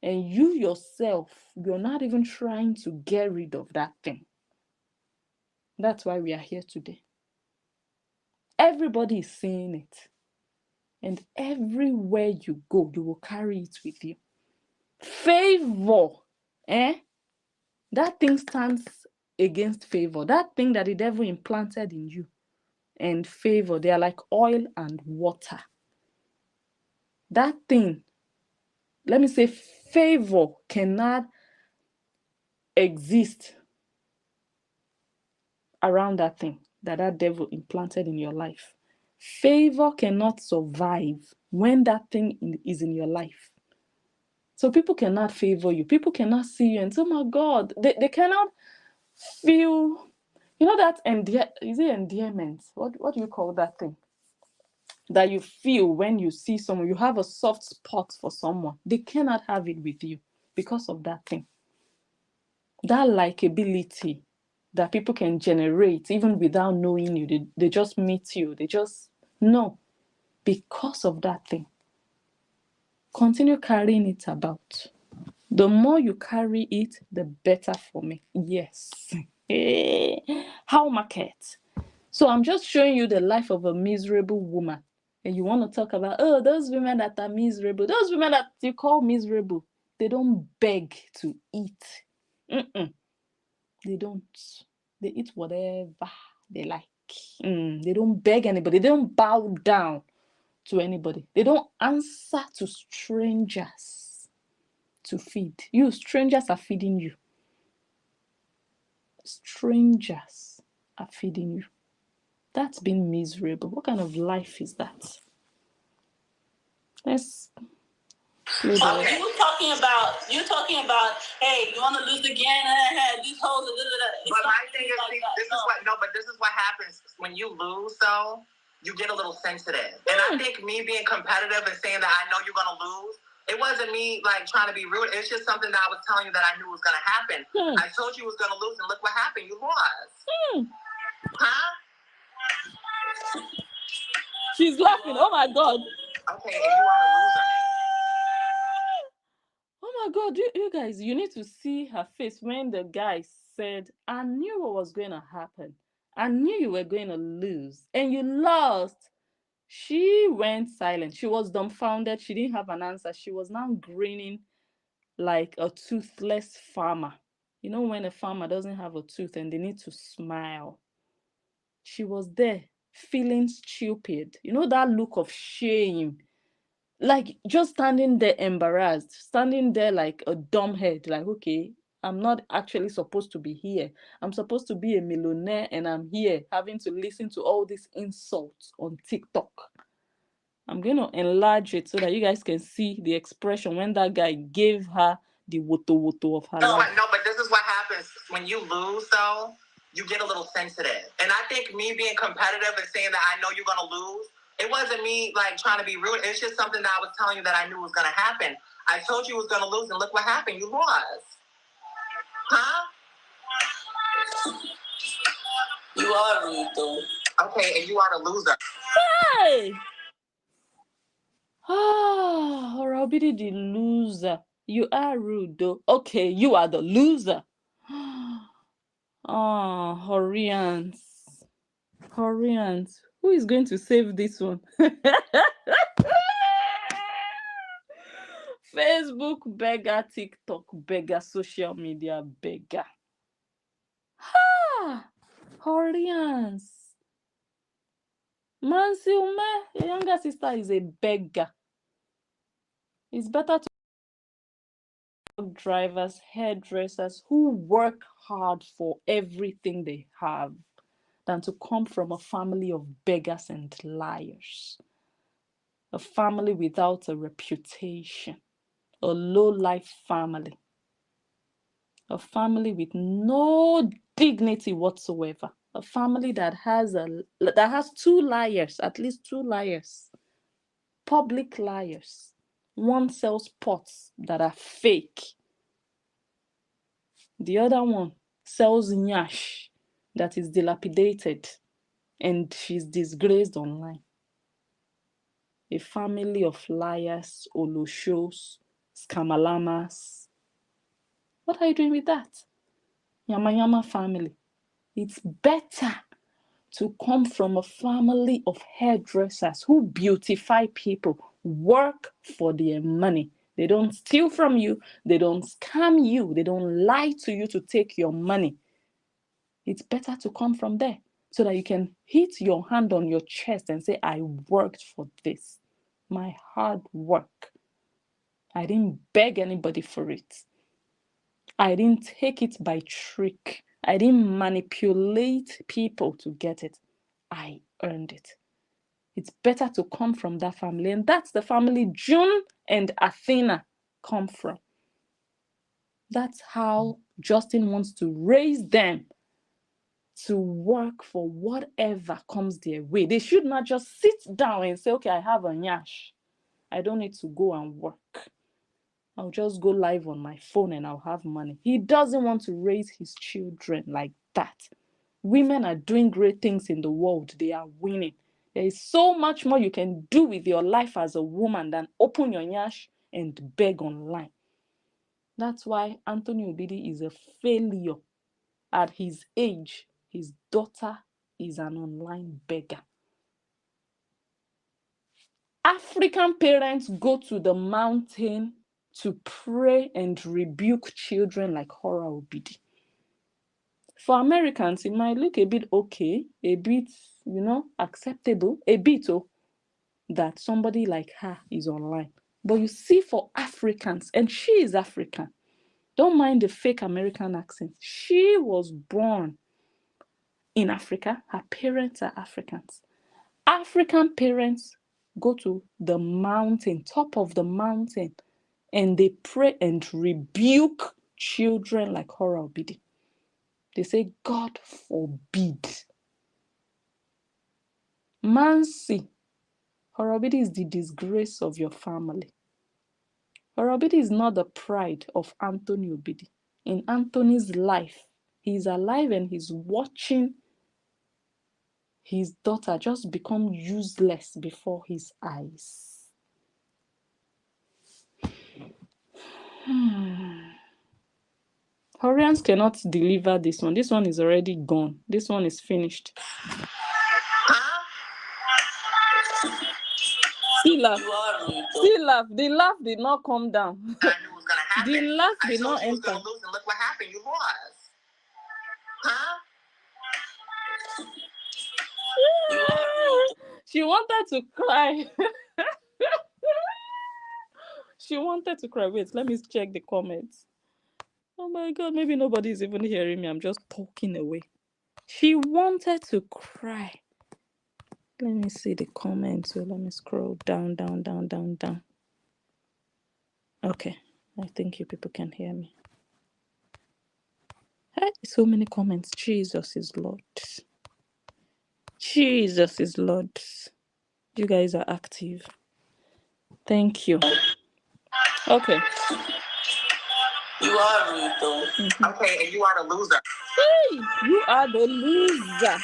And you yourself, you're not even trying to get rid of that thing. That's why we are here today. Everybody is seeing it. And everywhere you go, you will carry it with you. Favor, that thing stands against favor. That thing that the devil implanted in you and favor, they are like oil and water. That thing, let me say, favor cannot exist around that thing that devil implanted in your life. Favor cannot survive when that thing is in your life. So people cannot favor you. People cannot see you and say, oh my God, they cannot feel You know that is it endearment? What do you call that thing? That you feel when you see someone, you have a soft spot for someone. They cannot have it with you because of that thing. That likability that people can generate even without knowing you. They just meet you. They just know because of that thing. Continue carrying it about. The more you carry it, the better for me. Yes. How market? So I'm just showing you the life of a miserable woman. And you want to talk about, oh, those women that are miserable. Those women that you call miserable, they don't beg to eat. Mm-mm. They don't. They eat whatever they like. They don't beg anybody. They don't bow down to anybody. They don't answer to strangers to feed. You, strangers are feeding you. Strangers are feeding you. That's been miserable. What kind of life is that? Let's play the Okay, you talking about, hey, you want to lose again? These hoes, but my thing is, like this is what happens when you lose. So you get a little sensitive, and I think me being competitive and saying that I know you're gonna lose, it wasn't me like trying to be rude. It's just something that I was telling you that I knew was gonna happen. I told you was gonna lose, and look what happened. You lost. Huh? She's laughing. Oh my God. Okay, and you are a loser. Oh my God, you guys, you need to see her face when the guy said, I knew what was going to happen. I knew you were going to lose. And you lost. She went silent. She was dumbfounded. She didn't have an answer. She was now grinning like a toothless farmer. You know, when a farmer doesn't have a tooth and they need to smile. She was there feeling stupid. You know, that look of shame, like just standing there embarrassed, standing there like a dumbhead, like, okay, I'm not actually supposed to be here. I'm supposed to be a millionaire and I'm here having to listen to all these insults on TikTok. I'm going to enlarge it so that you guys can see the expression when that guy gave her the woto woto of her life. No, but this is what happens when you lose, though. You get a little sensitive. And I think me being competitive and saying that I know you're going to lose, it wasn't me like trying to be rude. It's just something that I was telling you that I knew was going to happen. I told you was going to lose, and look what happened. You lost. Huh? You are rude, though. Okay, and you are the loser. Hey! Orobidi the loser. You are rude though. Okay, you are the loser. Horians. Horians. Who is going to save this one? Facebook beggar, TikTok beggar, social media beggar. Horians. Mansi Ume, your younger sister is a beggar. It's better to drivers, hairdressers who work hard for everything they have than to come from a family of beggars and liars. A family without a reputation, a low-life family, a family with no dignity whatsoever, a family that has two liars, at least two liars, public liars. One sells pots that are fake. The other one sells nyash that is dilapidated and she's disgraced online. A family of liars, oloshos, scamalamas. What are you doing with that? Yama yama family. It's better to come from a family of hairdressers who beautify people, work for their money. They don't steal from you, they don't scam you, they don't lie to you to take your money. It's better to come from there so that you can hit your hand on your chest and say, I worked for this. My hard work. I didn't beg anybody for it. I didn't take it by trick. I didn't manipulate people to get it. I earned it. It's better to come from that family. And that's the family June and Athena come from. That's how Justin wants to raise them. to work for whatever comes their way. They should not just sit down and say, okay, I have a nyash. I don't need to go and work. I'll just go live on my phone and I'll have money. He doesn't want to raise his children like that. Women are doing great things in the world. They are winning. There is so much more you can do with your life as a woman than open your nyash and beg online. That's why Anthony Obidi is a failure. At his age, his daughter is an online beggar. African parents go to the mountain to pray and rebuke children like KORRA Obidi. For Americans, it might look a bit okay, a bit, acceptable, a bit, that somebody like her is online. But you see, for Africans, and she is African, don't mind the fake American accent. She was born in Africa. Her parents are Africans. African parents go to the mountain, top of the mountain, and they pray and rebuke children like KORRA Obidi. They say, God forbid. Mansi, KORRA Obidi is the disgrace of your family. KORRA Obidi is not the pride of Anthony Obidi. In Anthony's life, he's alive and he's watching his daughter just become useless before his eyes. Horians cannot deliver this one. This one is already gone. This one is finished. See laugh. See laugh. The laugh did not come down. I knew it was gonna happen. The laugh did not enter. Gonna lose, and look what happened. You lost. Huh? She wanted to cry. She wanted to cry. Wait, let me check the comments. Oh my God, maybe nobody's even hearing me. I'm just talking away. She wanted to cry. Let me see the comments. So let me scroll down. Okay, I think you people can hear me. Hey, so many comments. Jesus is Lord. Jesus is Lord. You guys are active. Thank you. Okay. You are rude though. Mm-hmm. Okay, and you are the loser. Hey, you are the loser.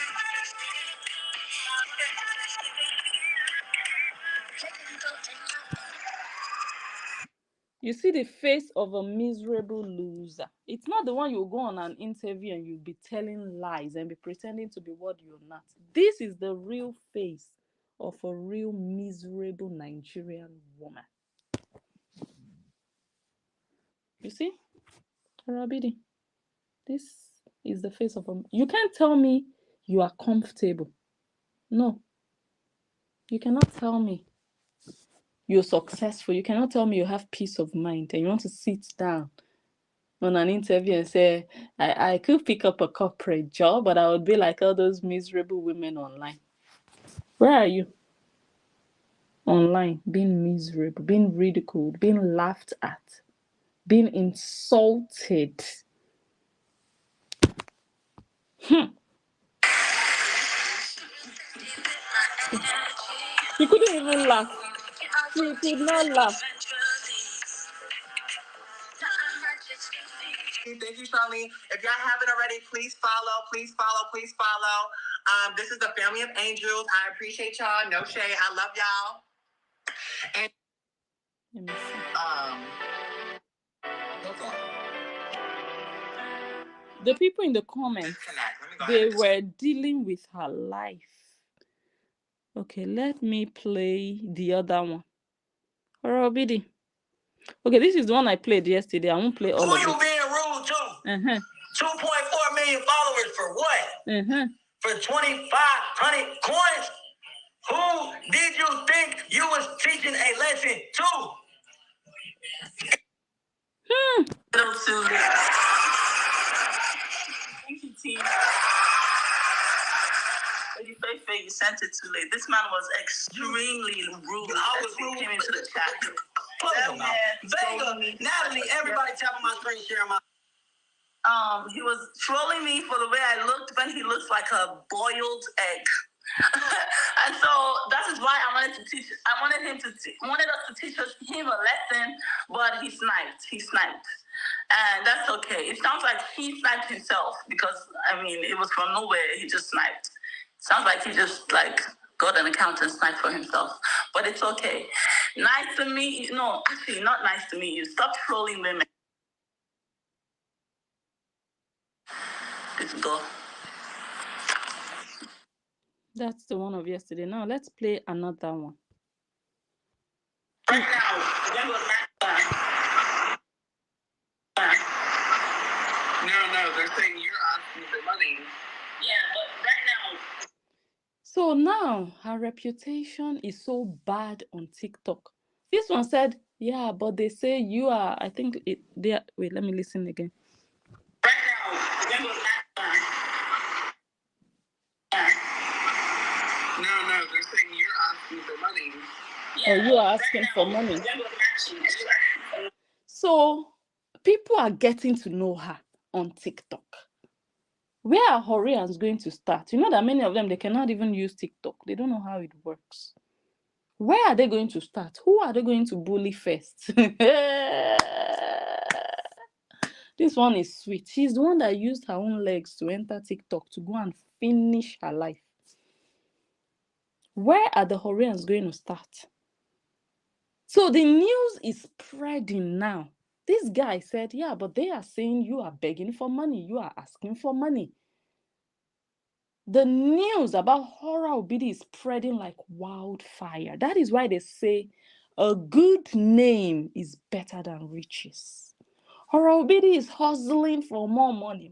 You see the face of a miserable loser. It's not the one you go on an interview and you'll be telling lies and be pretending to be what you're not. This is the real face of a real miserable Nigerian woman. You see? Rabidi, this is the face of a... You can't tell me you are comfortable. No. You cannot tell me you're successful. You cannot tell me you have peace of mind and you want to sit down on an interview and say, I could pick up a corporate job, but I would be like all those miserable women online. Where are you? Online, being miserable, being ridiculed, being laughed at, being insulted. She couldn't even laugh. She could not laugh. Thank you, Charlene. If y'all haven't already, please follow. This is the family of angels. I appreciate y'all. No shade. I love y'all. And the people in the comments, they were dealing with her life. Okay, let me play the other one. KORRA Obidi. Okay, this is the one I played yesterday. I won't play all of it. Who you being rude to? 2.4 million followers for what? For 2,500 coins? Who did you think you was teaching a lesson to? Thank you, team. You sent it too late. This man was extremely rude. I was rude. Came into the chat. Vega, Natalie, everybody tapping my screen, sharing my. He was trolling me for the way I looked when he looks like a boiled egg. And so that is why I wanted to teach. I wanted him to wanted us to teach him a lesson, but he sniped. And that's okay. It sounds like he sniped himself because I mean it was from nowhere. He just sniped. Sounds like he just like got an account and sniped for himself. But it's okay. Nice to meet you. No, actually, not nice to meet you. Stop trolling women. Let's go. That's the one of yesterday. Now let's play another one. Right now, no, they're saying you're asking for money. Yeah, but right now. So now her reputation is so bad on TikTok. This one said, yeah, but they say you are, I think they are, wait, let me listen again. Right now, no, they're saying you're asking for money. Yeah, you are asking for money. So people are getting to know her on TikTok. Where are Horians going to start? You know that many of them, they cannot even use TikTok. They don't know how it works. Where are they going to start? Who are they going to bully first? This one is sweet. She's the one that used her own legs to enter TikTok to go and finish her life. Where are the Horians going to start? So the news is spreading now. This guy said, yeah, but they are saying you are begging for money. You are asking for money. The news about KORRA Obidi is spreading like wildfire. That is why they say a good name is better than riches. KORRA Obidi is hustling for more money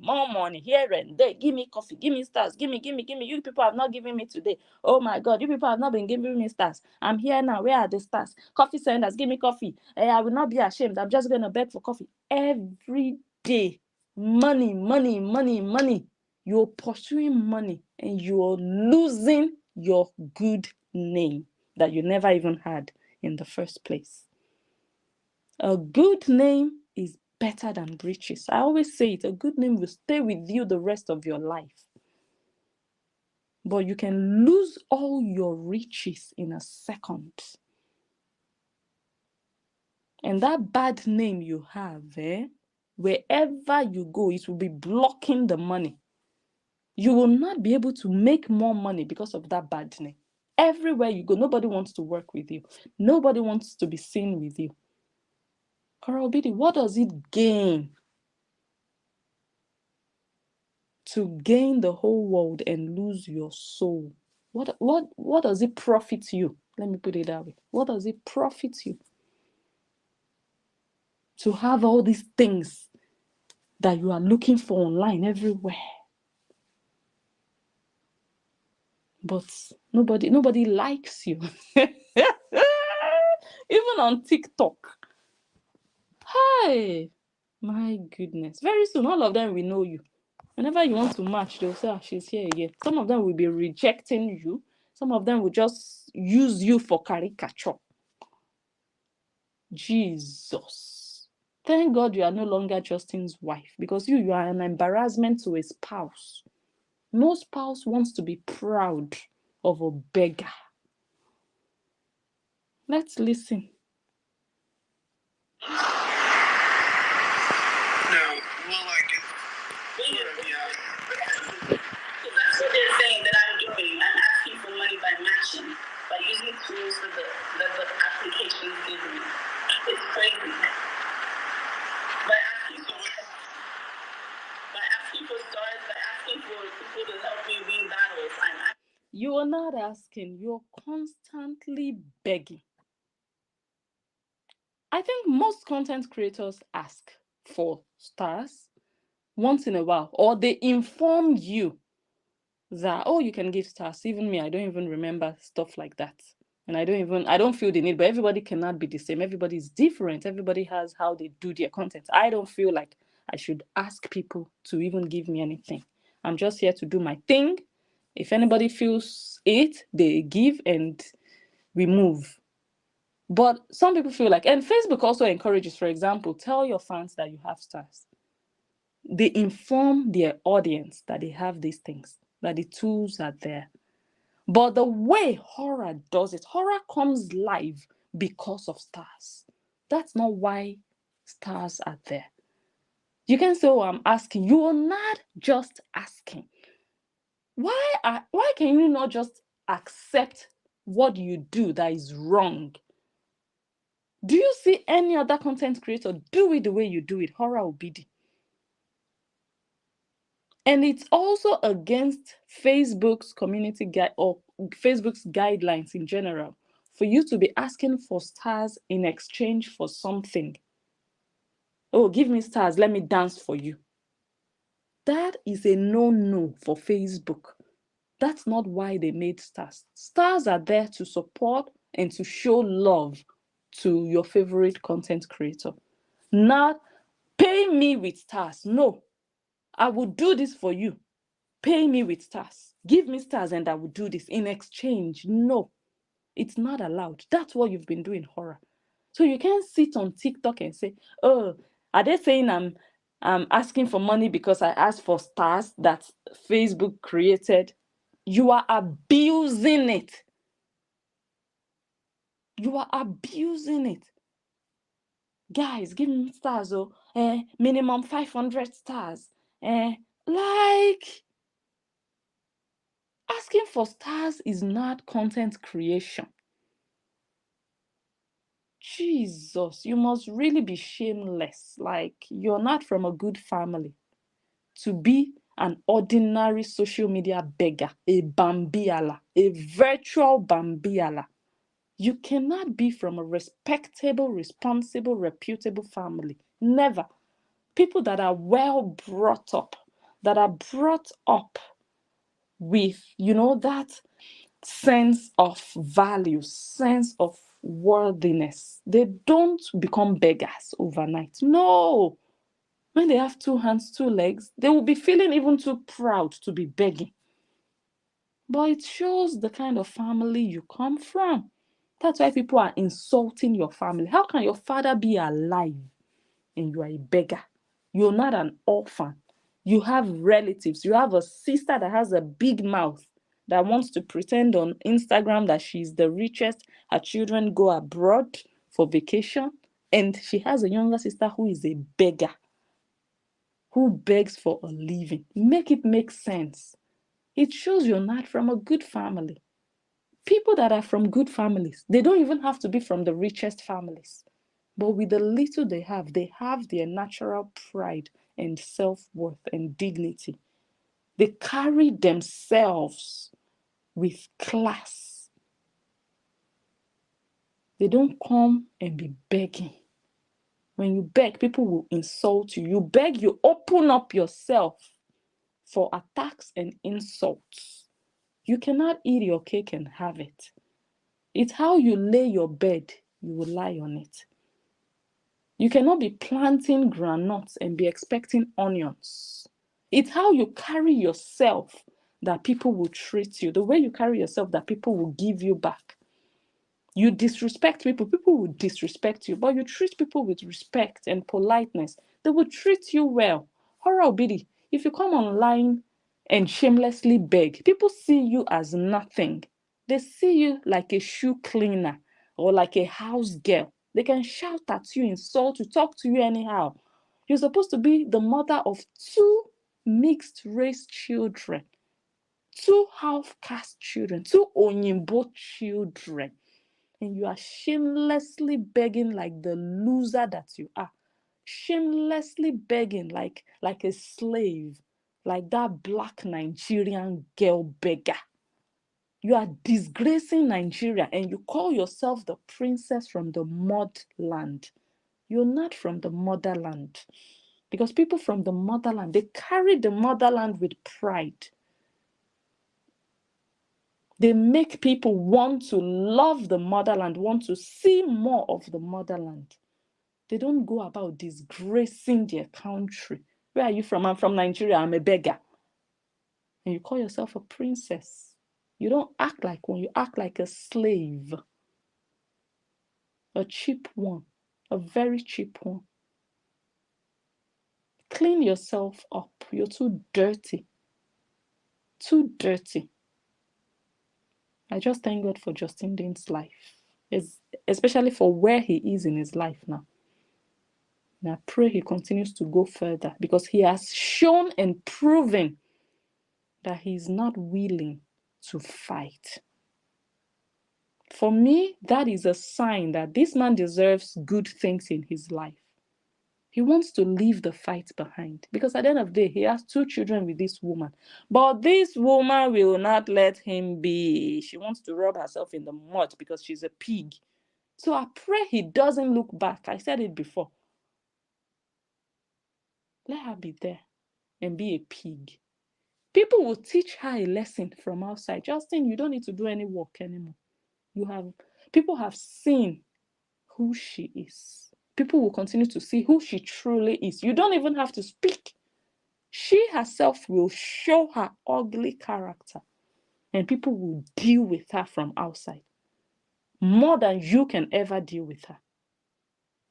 here and there. Give me coffee, give me stars, give me. You people have not given me today. Oh my God, you people have not been giving me stars. I'm here now. Where are the stars? Coffee senders, give me coffee. I will not be ashamed. I'm just going to beg for coffee. Every day, money. You're pursuing money and you're losing your good name that you never even had in the first place. A good name is better than riches. I always say it, a good name will stay with you the rest of your life. But you can lose all your riches in a second. And that bad name you have, wherever you go, it will be blocking the money. You will not be able to make more money because of that bad name. Everywhere you go, nobody wants to work with you. Nobody wants to be seen with you. KORRA Obidi, what does it gain to gain the whole world and lose your soul? What does it profit you? Let me put it that way. What does it profit you to have all these things that you are looking for online everywhere? But nobody likes you. Even on TikTok. Hi, my goodness. Very soon, all of them will know you. Whenever you want to match, they'll say, she's here again. Some of them will be rejecting you. Some of them will just use you for caricature. Jesus. Thank God you are no longer Justin's wife, because you are an embarrassment to a spouse. No spouse wants to be proud of a beggar. Let's listen. No, well, like, yeah. So that's what they're saying that I'm doing. I'm asking for money by matching, by using tools that the applications give me. It's crazy. By asking for stars, by asking for people to help me win battles, You are not asking, you're constantly begging. I think most content creators ask for stars once in a while, or they inform you that, oh, you can give stars. Even me, I don't even remember stuff like that. And I don't feel the need, but everybody cannot be the same. Everybody is different. Everybody has how they do their content. I don't feel like I should ask people to even give me anything. I'm just here to do my thing. If anybody feels it, they give and we move. But some people feel like, and Facebook also encourages, for example, tell your fans that you have stars. They inform their audience that they have these things, that the tools are there. But the way horror does it, horror comes live because of stars. That's not why stars are there. You can say, oh, I'm asking. You are not just asking. Why can you not just accept what you do that is wrong? Do you see any other content creator do it the way you do it? Horror obedi. And it's also against Facebook's community guide or Facebook's guidelines in general for you to be asking for stars in exchange for something. Oh, give me stars, let me dance for you. That is a no-no for Facebook. That's not why they made stars. Stars are there to support and to show love to your favorite content creator. Not pay me with stars. No, I will do this for you. Pay me with stars. Give me stars and I will do this in exchange. No, it's not allowed. That's what you've been doing, horror. So you can't sit on TikTok and say, oh, are they saying I'm asking for money because I asked for stars that Facebook created? You are abusing it. You are abusing it. Guys, give me stars, oh, minimum 500 stars. Like, asking for stars is not content creation. Jesus, you must really be shameless. Like, you're not from a good family to be an ordinary social media beggar, a bambiala, a virtual bambiala. You cannot be from a respectable, responsible, reputable family. Never. People that are well brought up, that are brought up with, that sense of value, sense of worthiness. They don't become beggars overnight. No. When they have two hands, two legs, they will be feeling even too proud to be begging. But it shows the kind of family you come from. That's why people are insulting your family. How can your father be alive and you are a beggar? You're not an orphan. You have relatives. You have a sister that has a big mouth that wants to pretend on Instagram that she's the richest. Her children go abroad for vacation. And she has a younger sister who is a beggar, who begs for a living. Make it make sense. It shows you're not from a good family. People that are from good families, they don't even have to be from the richest families. But with the little they have their natural pride and self-worth and dignity. They carry themselves with class. They don't come and be begging. When you beg, people will insult you. You beg, you open up yourself for attacks and insults. You cannot eat your cake and have it. It's how you lay your bed, you will lie on it. You cannot be planting groundnuts and be expecting onions. It's how you carry yourself that people will treat you. The way you carry yourself that people will give you back. You disrespect people, people will disrespect you. But you treat people with respect and politeness, they will treat you well. Horror obidi, if you come online and shamelessly beg, people see you as nothing. They see you like a shoe cleaner or like a house girl. They can shout at you, insult you, talk to you anyhow. You're supposed to be the mother of two mixed race children, two half caste children, two Onyimbo children. And you are shamelessly begging like the loser that you are. Shamelessly begging like a slave, like that black Nigerian girl beggar. You are disgracing Nigeria and you call yourself the princess from the motherland. You're not from the motherland. Because people from the motherland, they carry the motherland with pride. They make people want to love the motherland, want to see more of the motherland. They don't go about disgracing their country. Where are you from? I'm from Nigeria. I'm a beggar. And you call yourself a princess. You don't act like one. You act like a slave. A cheap one. A very cheap one. Clean yourself up. You're too dirty. Too dirty. I just thank God for Justin Dean's life, especially for where he is in his life now. And I pray he continues to go further because he has shown and proven that he's not willing to fight. For me, that is a sign that this man deserves good things in his life. He wants to leave the fight behind because at the end of the day, he has 2 children with this woman. But this woman will not let him be. She wants to rub herself in the mud because she's a pig. So I pray he doesn't look back. I said it before. Let her be there and be a pig. People will teach her a lesson from outside. Justin, you don't need to do any work anymore. People have seen who she is. People will continue to see who she truly is. You don't even have to speak. She herself will show her ugly character, and people will deal with her from outside more than you can ever deal with her.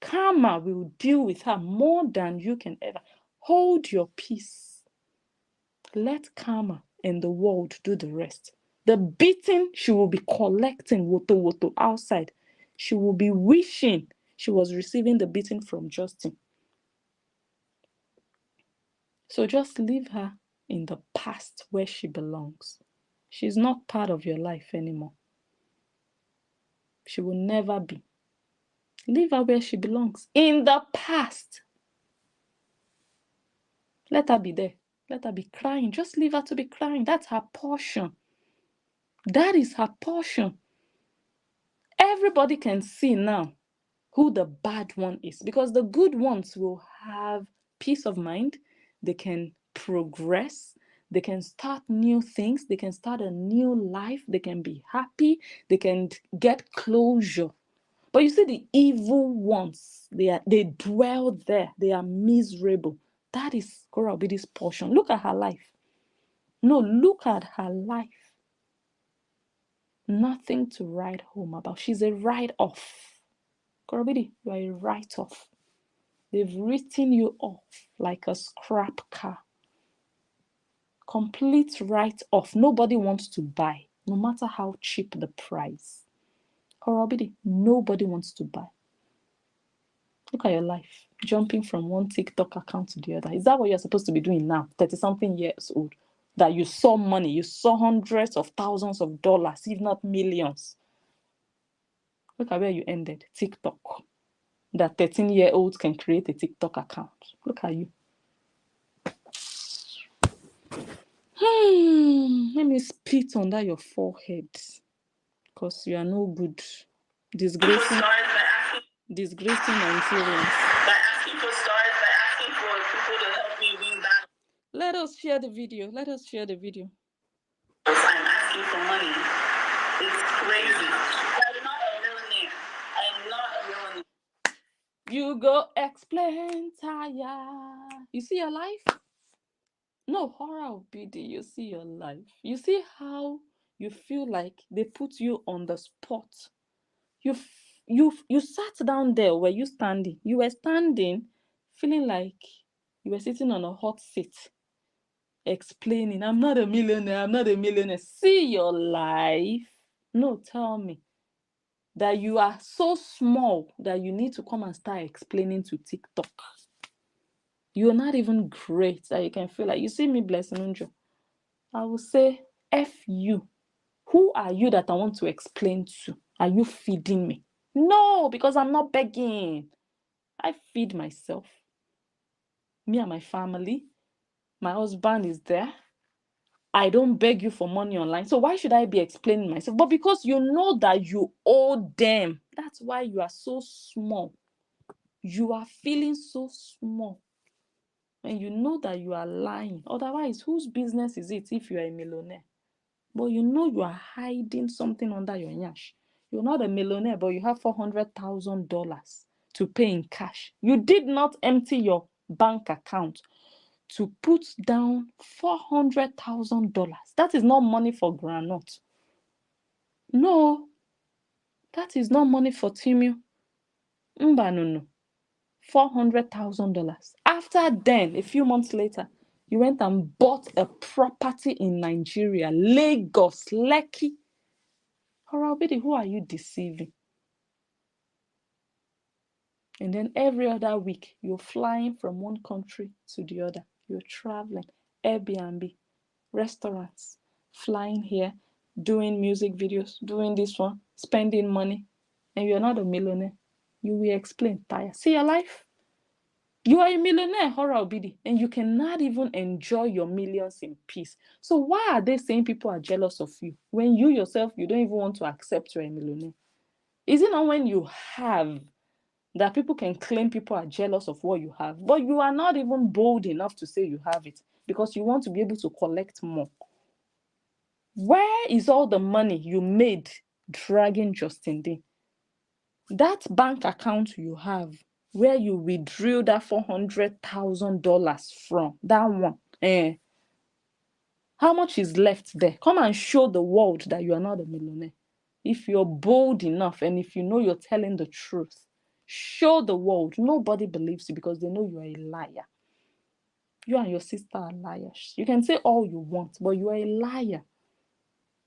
Karma will deal with her more than you can ever. Hold your peace. Let karma and the world do the rest. The beating she will be collecting woto outside. She will be wishing she was receiving the beating from Justin. So just leave her in the past where she belongs. She's not part of your life anymore. She will never be. Leave her where she belongs, in the past. Let her be there. Let her be crying. Just leave her to be crying. That's her portion. That is her portion. Everybody can see now who the bad one is because the good ones will have peace of mind. They can progress. They can start new things. They can start a new life. They can be happy. They can get closure. But you see, the evil ones, they dwell there. They are miserable. That is KORRA Obidi's portion. Look at her life. No, look at her life. Nothing to write home about. She's a write-off. KORRA Obidi, you are a write-off. They've written you off like a scrap car. Complete write-off. Nobody wants to buy, no matter how cheap the price. KORRA Obidi, nobody wants to buy. Look at your life, jumping from one TikTok account to the other. Is that what you're supposed to be doing now, 30-something years old? That you saw money, you saw hundreds of thousands of dollars, if not millions. Look at where you ended, TikTok. That 13-year-olds can create a TikTok account. Look at you. Let me spit under your forehead because you are no good. Disgracing Nigerians. By asking for stars, by asking for people to help me win that. Let us share the video. Let us share the video. I'm asking for money. It's crazy. I'm not a millionaire. I'm not a millionaire. You go explain, Taya. You see your life? No, KORRA Obidi, you see your life. You see how you feel like they put you on the spot. You sat down there. Were you standing? You were standing feeling like you were sitting on a hot seat explaining, I'm not a millionaire, I'm not a millionaire. See your life. No, tell me that you are so small that you need to come and start explaining to TikTok. You're not even great that you can feel like, you see me, Blessing Njoh, I will say, F you. Who are you that I want to explain to? Are you feeding me? No, because I'm not begging. I feed myself. Me and my family. My husband is there. I don't beg you for money online. So why should I be explaining myself? But because you know that you owe them. That's why you are so small. You are feeling so small. And you know that you are lying. Otherwise, whose business is it if you are a millionaire? But you know you are hiding something under your nyash. You're not a millionaire, but you have $400,000 to pay in cash. You did not empty your bank account to put down $400,000. That is not money for groundnut. No, that is not money for Timio. No. $400,000. After then, a few months later, you went and bought a property in Nigeria, Lagos, Lekki. Horobidi, who are you deceiving? And then every other week, you're flying from one country to the other. You're traveling, Airbnb, restaurants, flying here, doing music videos, doing this one, spending money, and you're not a millionaire. You will explain, Taya. See your life? You are a millionaire, Horobidi, and you cannot even enjoy your millions in peace. So why are they saying people are jealous of you when you yourself, you don't even want to accept you're a millionaire? Is it not when you have that people can claim people are jealous of what you have, but you are not even bold enough to say you have it because you want to be able to collect more? Where is all the money you made dragging Justin Dean? That bank account you have where you withdrew that $400,000 from, that one, how much is left there? Come and show the world that you are not a millionaire. If you're bold enough and if you know you're telling the truth, show the world. Nobody believes you because they know you are a liar. You and your sister are liars. You can say all you want, but you are a liar.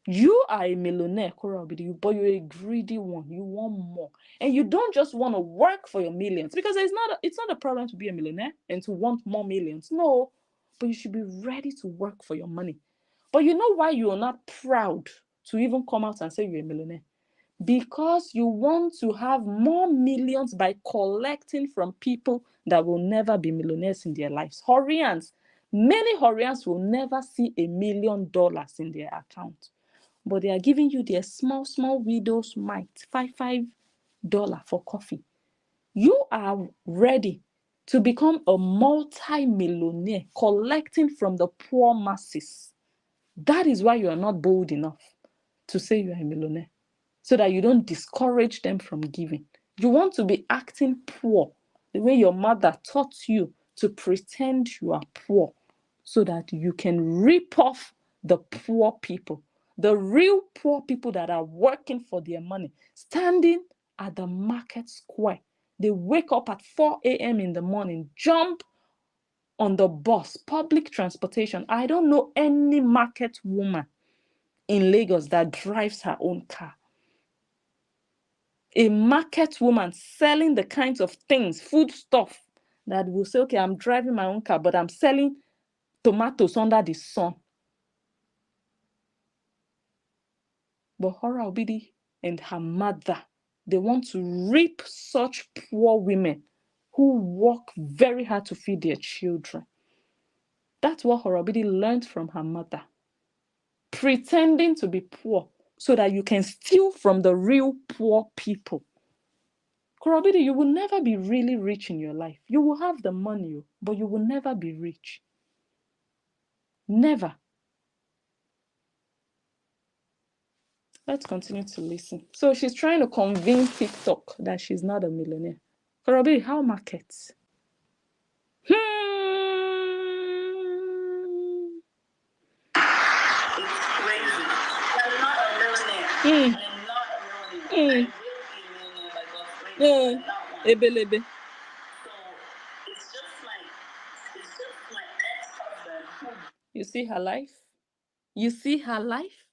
You are a millionaire, KORRA, but you're a greedy one. You want more. And you don't just want to work for your millions because it's not a problem to be a millionaire and to want more millions. No, but you should be ready to work for your money. But you know why you are not proud to even come out and say you're a millionaire? Because you want to have more millions by collecting from people that will never be millionaires in their lives. Many Horians will never see $1 million in their account. But they are giving you their small widow's mite, $5 for coffee. You are ready to become a multi-millionaire collecting from the poor masses. That is why you are not bold enough to say you are a millionaire, so that you don't discourage them from giving. You want to be acting poor the way your mother taught you to pretend you are poor so that you can rip off the poor people, the real poor people that are working for their money, standing at the market square. They wake up at 4 a.m. in the morning, jump on the bus, public transportation. I don't know any market woman in Lagos that drives her own car. A market woman selling the kinds of things, food stuff, that will say, okay, I'm driving my own car, but I'm selling tomatoes under the sun. But KORRA Obidi and her mother, they want to reap such poor women who work very hard to feed their children. That's what KORRA Obidi learned from her mother. Pretending to be poor so that you can steal from the real poor people. KORRA Obidi, you will never be really rich in your life. You will have the money, but you will never be rich. Never. Let's continue to listen. So she's trying to convince TikTok that she's not a millionaire. KORRA Obidi, how markets? It's crazy. I'm not a millionaire. I'm not a millionaire. I will be a millionaire by God's grace. I'm not one. Ebelebe. So it's just my ex-husband who. You see her life? You see her life?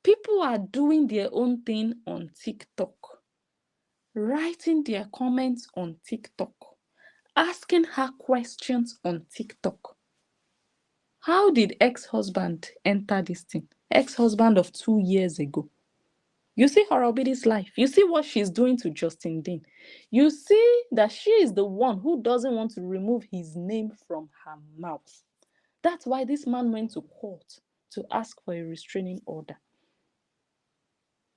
People are doing their own thing on TikTok, writing their comments on TikTok, asking her questions on TikTok. How did ex-husband enter this thing? Ex-husband of 2 years ago. You see KORRA Obidi's life. You see what she's doing to Justin Dean. You see that she is the one who doesn't want to remove his name from her mouth. That's why this man went to court to ask for a restraining order.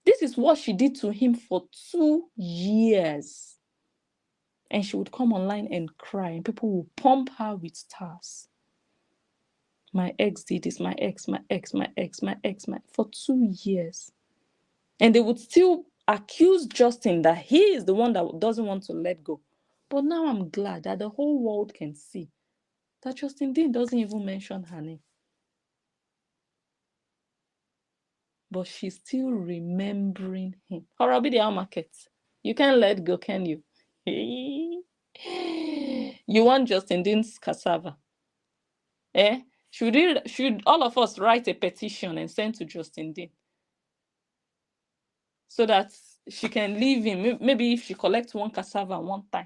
This is what she did to him for 2 years. And she would come online and cry, and people will pump her with stars. My ex did this, my ex, for 2 years. And they would still accuse Justin that he is the one that doesn't want to let go. But now I'm glad that the whole world can see that Justin Dean doesn't even mention her name. But she's still remembering him. KORRA Obidi, our market. You can't let go, can you? You want Justin Dean's cassava? Should all of us write a petition and send to Justin Dean so that she can leave him? Maybe if she collects one cassava one time,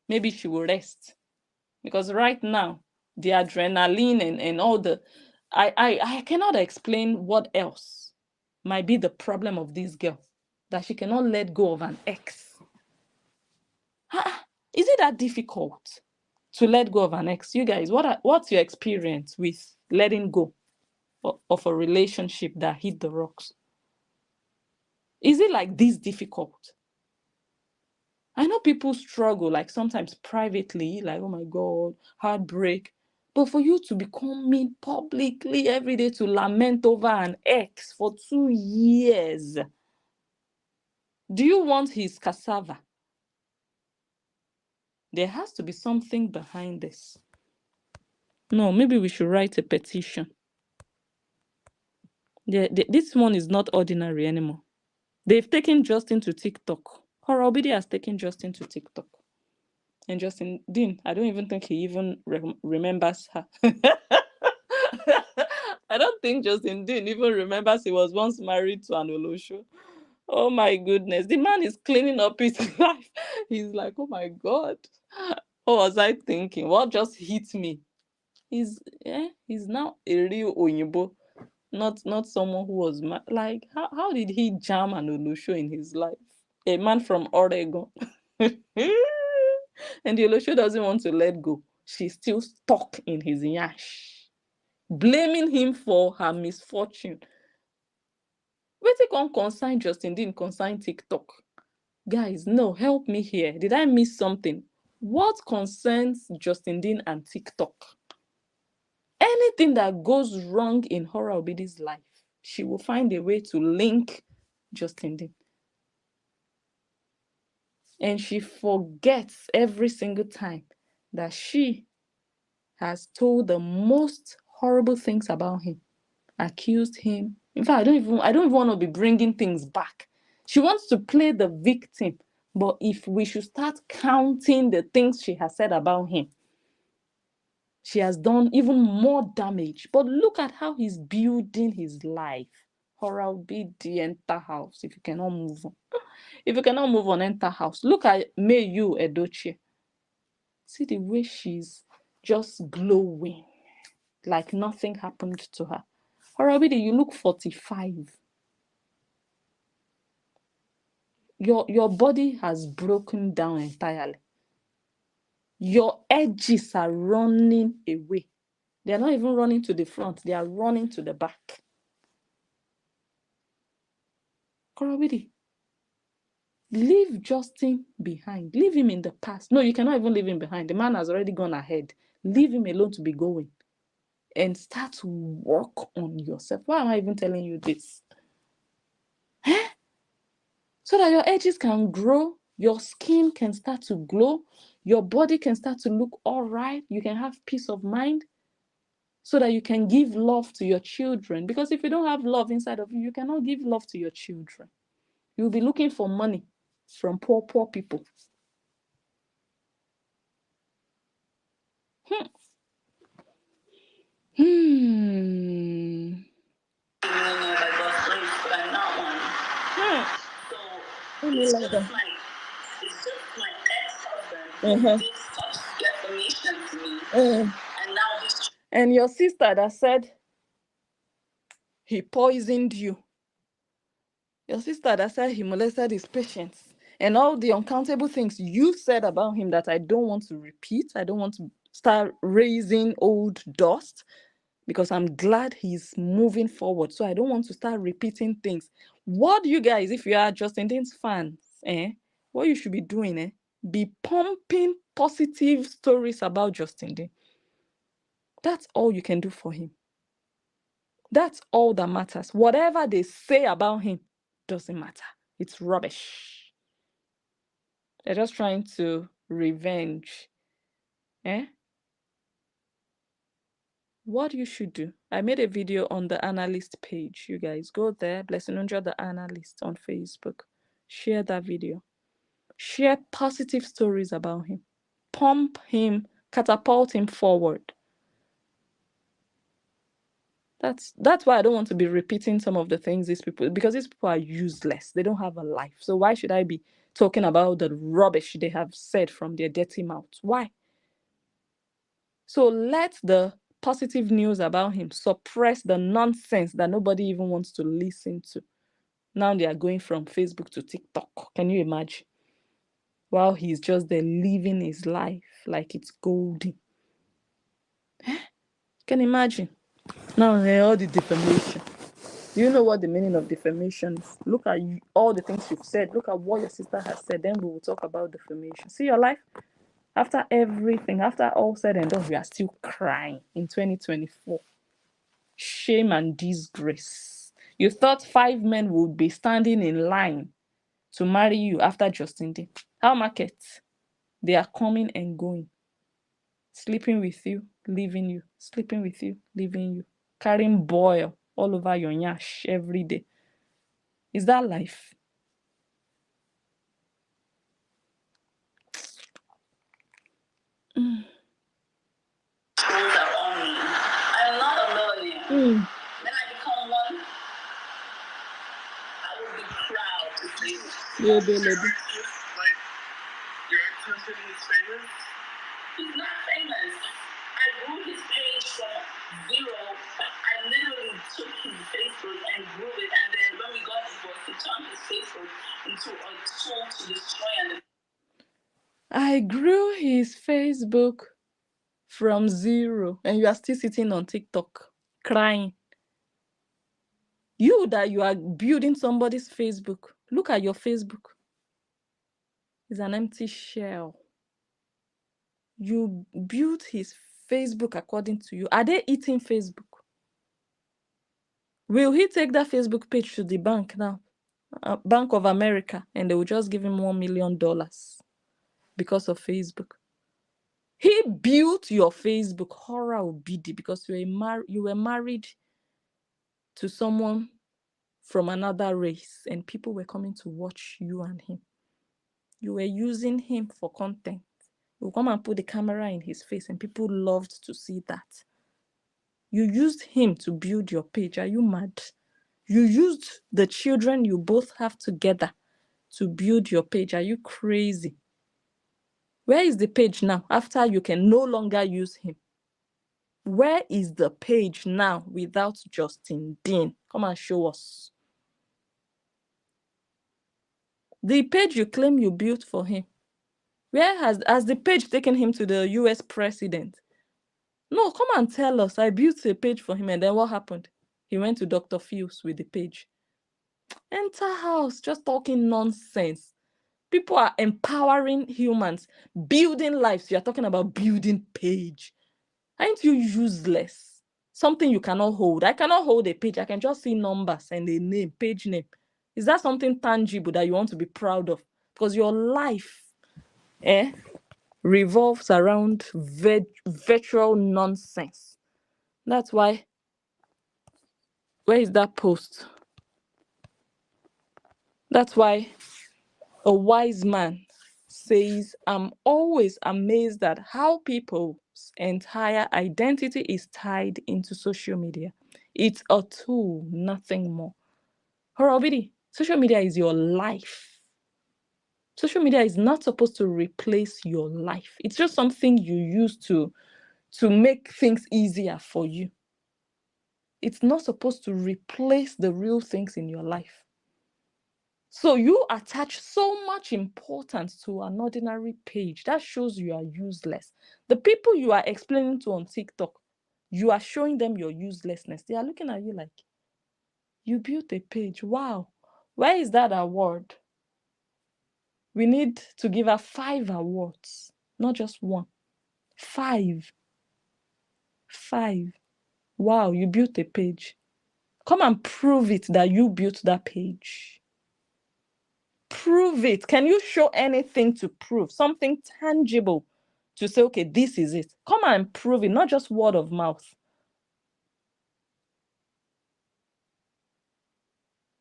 maybe she will rest. Because right now, the adrenaline and all the, I cannot explain what else might be the problem of this girl, that she cannot let go of an ex. Is it that difficult to let go of an ex? You guys, what's your experience with letting go of a relationship that hit the rocks? Is it like this difficult? I know people struggle, like sometimes privately, like, oh my God, heartbreak. But for you to become me publicly every day to lament over an ex for 2 years, do you want his cassava? There has to be something behind this. No, maybe we should write a petition. This one is not ordinary anymore. They've taken Justin to TikTok. KORRA Obidi has taken Justin to TikTok. And Justin Dean, I don't even think he even remembers her. I don't think Justin Dean even remembers he was once married to an Olosho. Oh my goodness. The man is cleaning up his life. He's like, oh my God. What was I thinking? What just hit me? He's now a real Oyinbo. Not someone who was like, how did he jam an Olosho in his life? A man from Oregon. And the Olosho doesn't want to let go. She's still stuck in his yash, blaming him for her misfortune. Wetin come concern Justin Dean concern TikTok? Guys, no, help me here. Did I miss something? What concerns Justin Dean and TikTok? Anything that goes wrong in KORRA Obidi's life, she will find a way to link Justin Dean. And she forgets every single time that she has told the most horrible things about him, accused him. In fact, I don't even want to be bringing things back. She wants to play the victim. But if we should start counting the things she has said about him, she has done even more damage. But look at how he's building his life. KORRA Obidi, enter house if you cannot move on. If you cannot move on, enter house. Look at Mayu Edochie. See the way she's just glowing, like nothing happened to her. KORRA Obidi, you look 45. Your body has broken down entirely. Your edges are running away. They are not even running to the front. They are running to the back. KORRA Obidi, leave Justin behind. Leave him in the past. No, you cannot even leave him behind. The man has already gone ahead. Leave him alone to be going. And start to work on yourself. Why am I even telling you this? So that your edges can grow, your skin can start to glow, your body can start to look all right, you can have peace of mind, so that you can give love to your children. Because if you don't have love inside of you, you cannot give love to your children. You'll be looking for money from poor people. It's just my ex-husband who did such defamation to me. And now he's... And your sister that said he poisoned you. Your sister that said he molested his patients. And all the uncountable things you said about him that I don't want to repeat. I don't want to start raising old dust, because I'm glad he's moving forward. So I don't want to start repeating things. What do you guys, if you are Justin Dean's fans, what you should be doing, be pumping positive stories about Justin Dean. That's all you can do for him. That's all that matters. Whatever they say about him doesn't matter. It's rubbish. They're just trying to revenge. What you should do, I made a video on the Analyst page. You guys go there, Blessing Njoh the Analyst on Facebook. Share that video. Share positive stories about him. Pump him catapult him forward. That's why I don't want to be repeating some of the things these people, because these people are useless. They don't have a life. So why should I be talking about the rubbish they have said from their dirty mouth? Why? So let the positive news about him suppress the nonsense that nobody even wants to listen to. Now they are going from Facebook to TikTok. Can you imagine? While he's just there living his life like it's golden. Can you imagine? Now all the defamation. Do you know what the meaning of defamation is? Look at all the things you've said. Look at what your sister has said. Then we will talk about defamation. See your life? After everything, after all said and done, we are still crying in 2024. Shame and disgrace. You thought 5 men would be standing in line to marry you after Justin Day. How markets? They are coming and going. Sleeping with you, leaving you. Sleeping with you, leaving you. Carrying boil all over your nyash every day. Is that life? Are on me. I am not a millionaire. When I become one, I will be proud to say this. Yeah, baby. Like, your ex-husband is famous? He's not famous. I grew his page from zero. I literally took his Facebook and grew it, and then when we got divorced, he turned his Facebook into a tool to destroy and I grew his Facebook from zero, and you are still sitting on TikTok crying. You that you are building somebody's Facebook. Look at your Facebook. It's an empty shell. You built his Facebook according to you. Are they eating Facebook? Will he take that Facebook page to the bank now? Bank of America, and they will just give him $1 million because of Facebook. He built your Facebook, KORRA Obidi, because you were married to someone from another race, and people were coming to watch you and him. You were using him for content. You come and put the camera in his face, and people loved to see that. You used him to build your page. Are you mad? You used the children you both have together to build your page. Are you crazy? Where is the page now after you can no longer use him? Where is the page now without Justin Dean? Come and show us. The page you claim you built for him. Where has the page taken him to the US president? No, come and tell us. I built a page for him, and then what happened? He went to Dr. Phil's with the page. Enter house, just talking nonsense. People are empowering humans, building lives. You're talking about building page. Aren't you useless? Something you cannot hold. I cannot hold a page. I can just see numbers and a name, page name. Is that something tangible that you want to be proud of? Because your life revolves around virtual nonsense. That's why. Where is that post? That's why a wise man says, I'm always amazed at how people's entire identity is tied into social media. It's a tool, nothing more. Horobidi, social media is your life. Social media is not supposed to replace your life. It's just something you use to make things easier for you. It's not supposed to replace the real things in your life. So you attach so much importance to an ordinary page. That shows you are useless. The people you are explaining to on TikTok, you are showing them your uselessness. They are looking at you like, you built a page. Wow. Where is that award? We need to give her 5 awards, not just 1. 5. 5. Wow, you built a page. Come and prove it that you built that page. Prove it. Can you show anything to prove? Something tangible to say, okay, this is it. Come and prove it, not just word of mouth.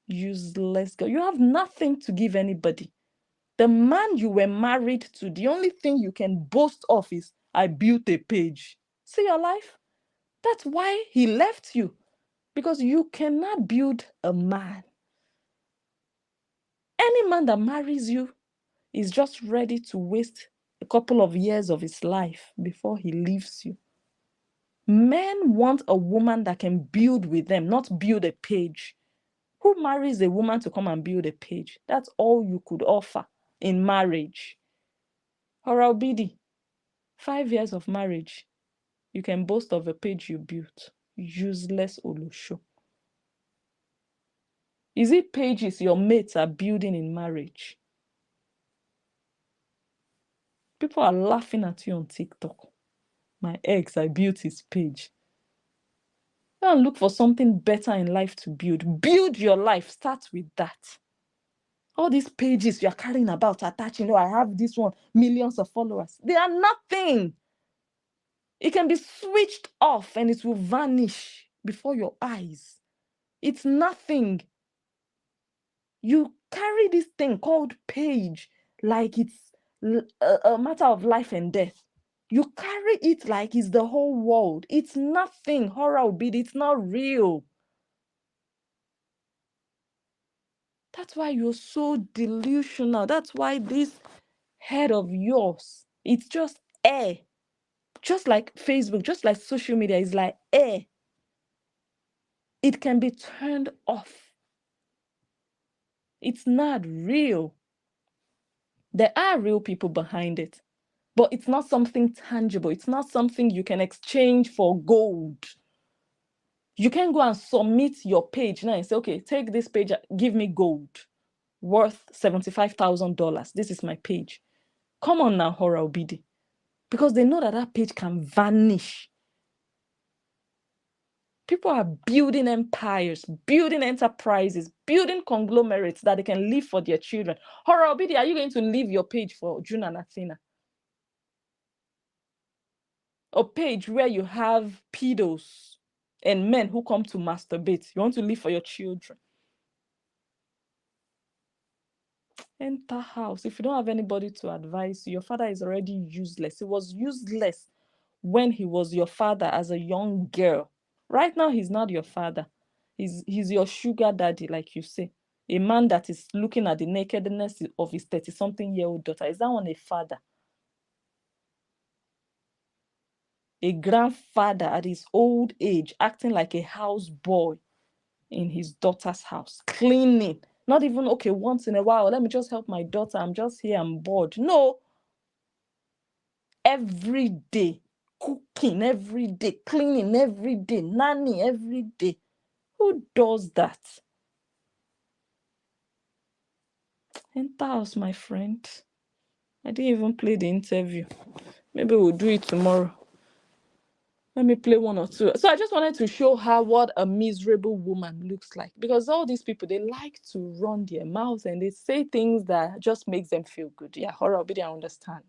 Useless girl. You have nothing to give anybody. The man you were married to, the only thing you can boast of is, I built a page. See your life? That's why he left you. Because you cannot build a man. Any man that marries you is just ready to waste a couple of years of his life before he leaves you. Men want a woman that can build with them, not build a page. Who marries a woman to come and build a page? That's all you could offer in marriage. Oral BD, 5 years of marriage, you can boast of a page you built. Useless Olusho. Is it pages your mates are building in marriage? People are laughing at you on TikTok. My ex, I built his page. Go and look for something better in life to build. Build your life. Start with that. All these pages you are carrying about, attaching, I have this one, millions of followers. They are nothing. It can be switched off and it will vanish before your eyes. It's nothing. You carry this thing called page like it's a matter of life and death. You carry it like it's the whole world. It's nothing. Horror be it. It's not real. That's why you're so delusional. That's why this head of yours, it's just air. Just like Facebook, just like social media is like air. It can be turned off. It's not real. There are real people behind it, but it's not something tangible. It's not something you can exchange for gold. You can go and submit your page now and say, okay, take this page, give me gold worth $75,000. This is my page. Come on now, Horror Obidi. Because they know that that page can vanish. People are building empires, building enterprises, building conglomerates that they can leave for their children. Horror Obidi, are you going to leave your page for June and Athena? A page where you have pedos and men who come to masturbate. You want to live for your children. Enter house. If you don't have anybody to advise you, your father is already useless. He was useless when he was your father as a young girl. Right now, he's not your father. He's your sugar daddy, like you say. A man that is looking at the nakedness of his 30-something-year-old daughter. Is that one a father? A grandfather at his old age, acting like a houseboy in his daughter's house, cleaning. Not even, okay, once in a while, let me just help my daughter. I'm just here, I'm bored. No. Every day, cooking every day, cleaning every day, nanny every day. Who does that? Enter house, my friend. I didn't even play the interview. Maybe we'll do it tomorrow. Let me play one or two. So I just wanted to show her what a miserable woman looks like. Because all these people, they like to run their mouths and they say things that just makes them feel good. Yeah, Horror Obidi, I understand.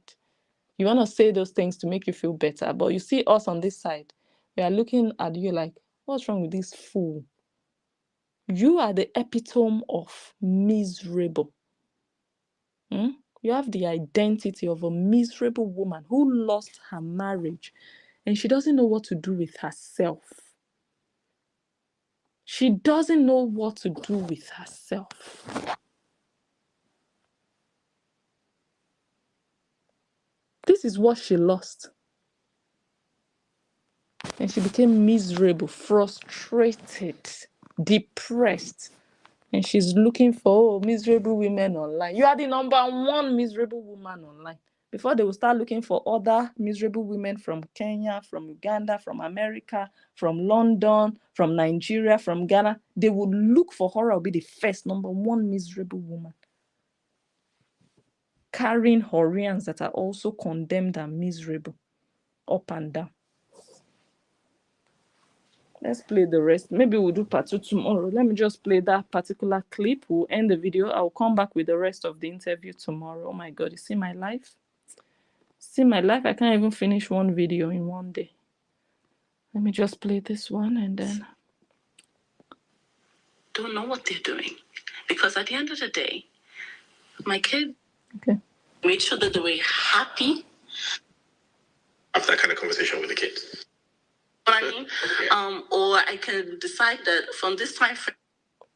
You want to say those things to make you feel better. But you see us on this side, we are looking at you like, what's wrong with this fool? You are the epitome of miserable. You have the identity of a miserable woman who lost her marriage and she doesn't know what to do with herself. She doesn't know what to do with herself. This is what she lost. And she became miserable, frustrated, depressed. And she's looking for miserable women online. You are the number one miserable woman online. Before they will start looking for other miserable women from Kenya, from Uganda, from America, from London, from Nigeria, from Ghana, they would look for her will be the first number one miserable woman. Carrying Horians that are also condemned and miserable up and down. Let's play the rest. Maybe we'll do part 2 tomorrow. Let me just play that particular clip. We'll end the video. I'll come back with the rest of the interview tomorrow. Oh my God, you see my life? See my life? I can't even finish one video in one day. Let me just play this one and then... Don't know what they're doing. Because at the end of the day, my kids made sure that they were happy. have that kind of conversation with the kids. What I mean? Yeah. Or I can decide that from this time frame,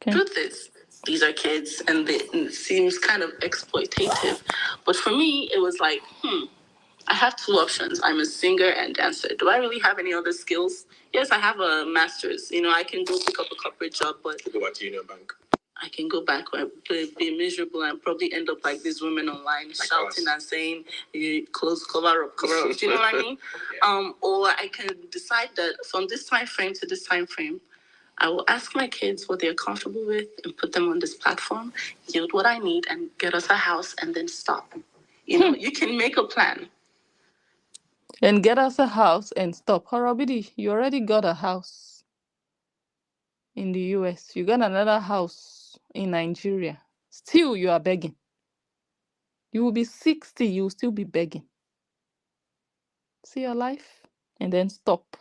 okay. Truth is, these are kids and it seems kind of exploitative. But for me, it was like, I have two options. I'm a singer and dancer. Do I really have any other skills? Yes, I have a master's. I can go pick up a corporate job, but go back to Union Bank. I can go back and be miserable and probably end up like these women online like shouting us and saying, "Close, cover up, cover up." Do you know what I mean? Yeah. Or I can decide that from this time frame to this time frame, I will ask my kids what they're comfortable with and put them on this platform, yield what I need, and get us a house, and then stop. You can make a plan. And get us a house and stop. Horobidi, you already got a house in the US. You got another house in Nigeria. Still, you are begging. You will be 60, you will still be begging. See your life and then stop.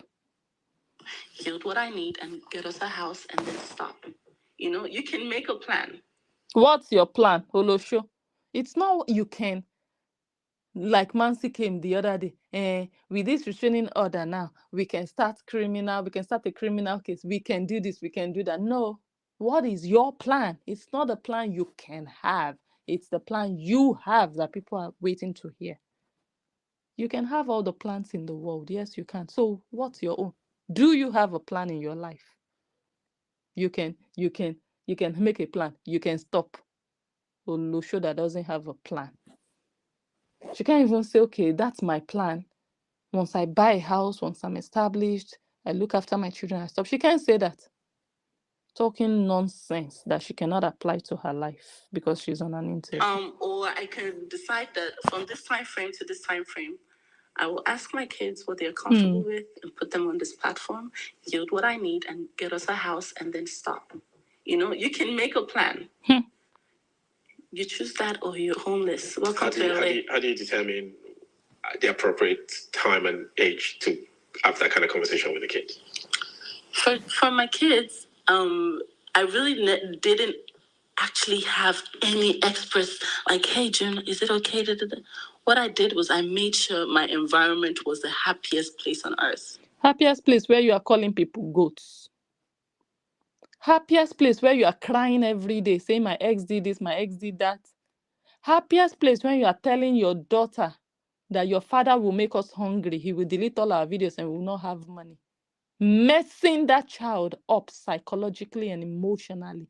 Yield what I need and get us a house and then stop. You can make a plan. What's your plan, Olosho? It's not you can. Like Mansi came the other day. With this restraining order now, we can start a criminal case. We can do this, we can do that. No. What is your plan? It's not the plan you can have. It's the plan you have that people are waiting to hear. You can have all the plans in the world. Yes, you can. So what's your own? Do you have a plan in your life? You can make a plan. You can stop. Olosho that doesn't have a plan. She can't even say, okay, that's my plan. Once I buy a house, once I'm established, I look after my children, I stop. She can't say that. Talking nonsense that she cannot apply to her life because she's on an interview. Or I can decide that from this time frame to this time frame, I will ask my kids what they're comfortable with and put them on this platform, yield what I need, and get us a house, and then stop. You can make a plan. You choose that or you're homeless. Welcome to LA. How do you determine the appropriate time and age to have that kind of conversation with the kids? For my kids, I really didn't actually have any experts like, hey, June, is it okay to do that? What I did was I made sure my environment was the happiest place on earth. Happiest place where you are calling people goats. Happiest place where you are crying every day, saying my ex did this, my ex did that. Happiest place when you are telling your daughter that your father will make us hungry. He will delete all our videos and we will not have money. Messing that child up psychologically and emotionally.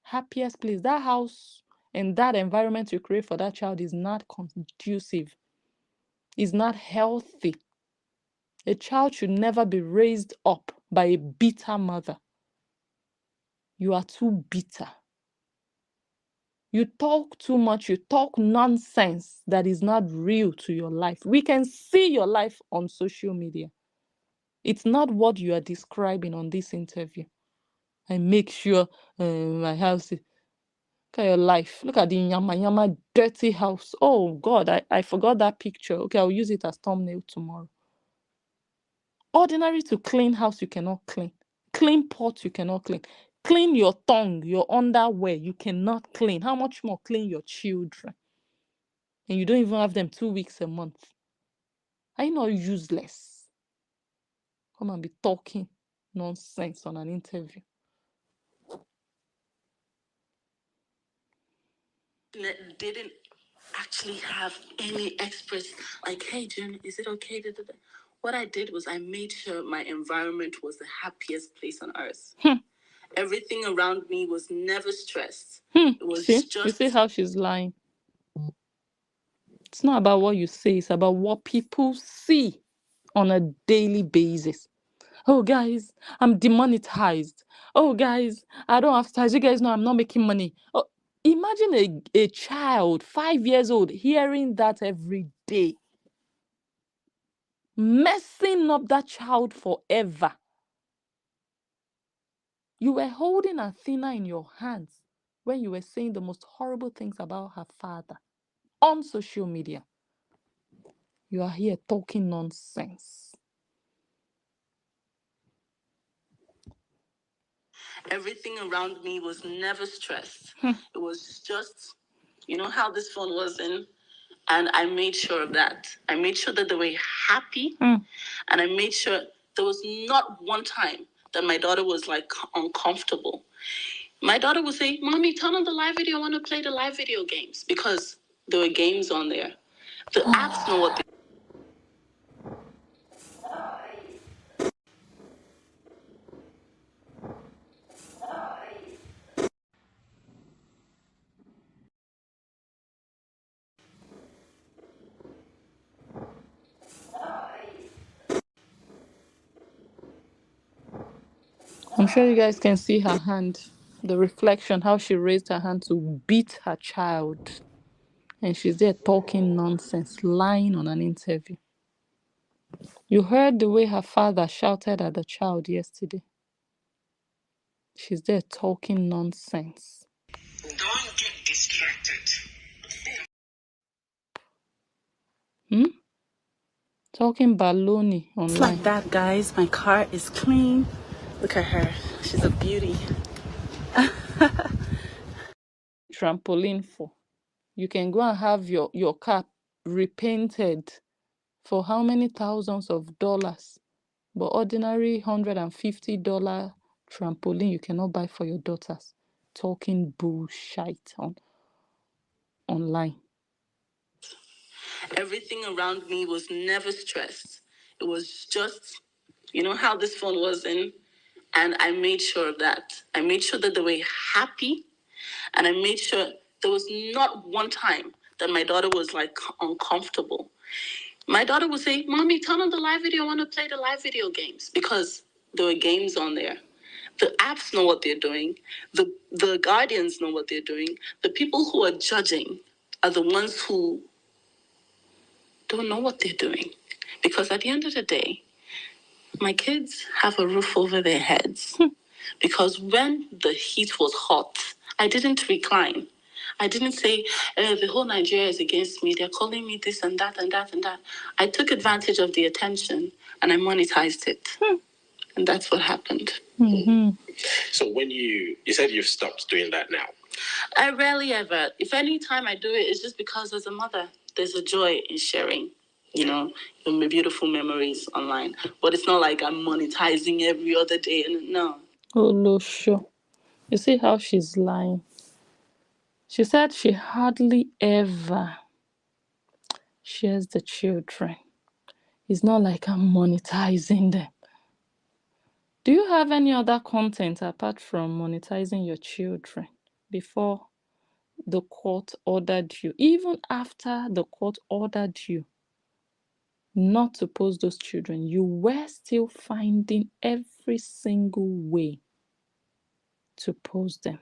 Happiest place. That house and that environment you create for that child is not conducive. Is not healthy. A child should never be raised up by a bitter mother. You are too bitter. You talk too much, you talk nonsense that is not real to your life. We can see your life on social media. It's not what you are describing on this interview. I make sure my house is... Look at your life. Look at the yama yama dirty house. Oh God, I forgot that picture. Okay, I'll use it as thumbnail tomorrow. Ordinary to clean house, you cannot clean. Clean pot, you cannot clean. Clean your tongue, your underwear, you cannot clean. How much more clean your children? And you don't even have them 2 weeks a month. Are you not useless? Come and be talking nonsense on an interview. Didn't actually have any experts like, hey, Jen, is it okay to do that? What I did was I made sure my environment was the happiest place on earth. Everything around me was never stressed. It was You see how she's lying? It's not about what you say, it's about what people see on a daily basis. Oh, guys, I'm demonetized. Oh, guys, I don't have stars. You guys know I'm not making money. Oh, imagine a child, 5 years old, hearing that every day. Messing up that child forever. You were holding Athena in your hands when you were saying the most horrible things about her father on social media. You are here talking nonsense. Everything around me was never stressed. It was just, how this phone was in And I made sure of that. I made sure that they were happy. And I made sure there was not one time that my daughter was like uncomfortable. My daughter would say, "Mommy, turn on the live video. I want to play the live video games," because there were games on there. The apps know what I'm sure you guys can see her hand, the reflection, how she raised her hand to beat her child. And she's there talking nonsense, lying on an interview. You heard the way her father shouted at the child yesterday. She's there talking nonsense. Don't get distracted. Talking baloney online. It's like that, guys. My car is clean. Look at her. She's a beauty. Trampoline for. You can go and have your car repainted for how many thousands of dollars? But ordinary $150 trampoline you cannot buy for your daughters. Talking bullshit online. Everything around me was never stressed. It was just, you know how this phone was in? And I made sure of that. I made sure that they were happy. And I made sure there was not one time that my daughter was like uncomfortable. My daughter would say, "Mommy, turn on the live video. I want to play the live video games," because there were games on there. The apps know what they're doing. The guardians know what they're doing. The people who are judging are the ones who don't know what they're doing. Because at the end of the day, my kids have a roof over their heads. Because when the heat was hot, I didn't recline. I didn't say, the whole Nigeria is against me. They're calling me this and that and that and that. I took advantage of the attention and I monetized it. And that's what happened. So when you said you've stopped doing that now. I rarely ever. If any time I do it, it's just because as a mother, there's a joy in sharing, you know, my beautiful memories online. But it's not like I'm monetizing every other day. No. Oh no, sure. You see how she's lying. She said she hardly ever shares the children. It's not like I'm monetizing them. Do you have any other content apart from monetizing your children before the court ordered you, even after the court ordered you not to post those children, you were still finding every single way to post them?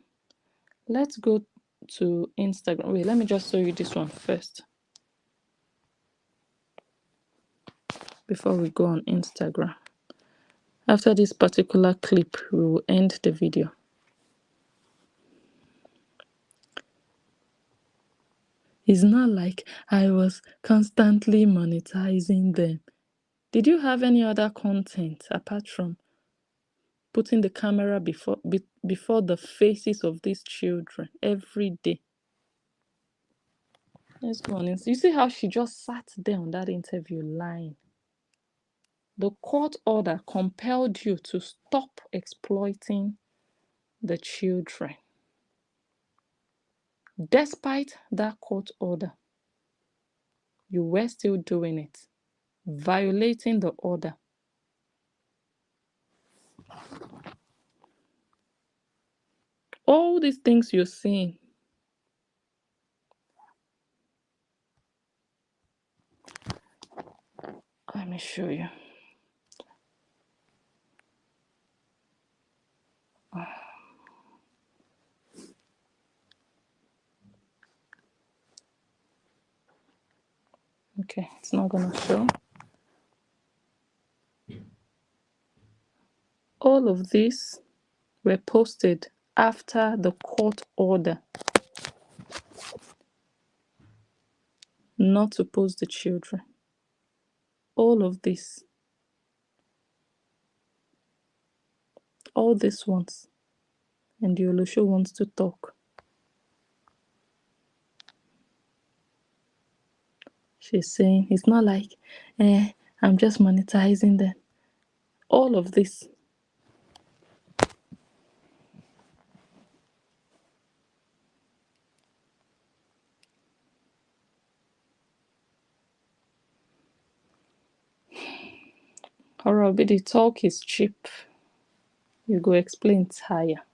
Let's go to Instagram. Wait, let me just show you this one first before we go on Instagram. After this particular clip, we will end the video. It's not like I was constantly monetizing them. Did you have any other content apart from putting the camera before the faces of these children every day? Let's go on. You see how she just sat there on that interview lying. The court order compelled you to stop exploiting the children. Despite that court order, you were still doing it, violating the order. All these things you're seeing, let me show you. Okay, it's not gonna show. All of these were posted after the court order not to post the children. All of this. All these ones. And the Olusho wants to talk. She's saying it's not like, I'm just monetizing them. All of this. Alright, the talk is cheap. You go explain tire.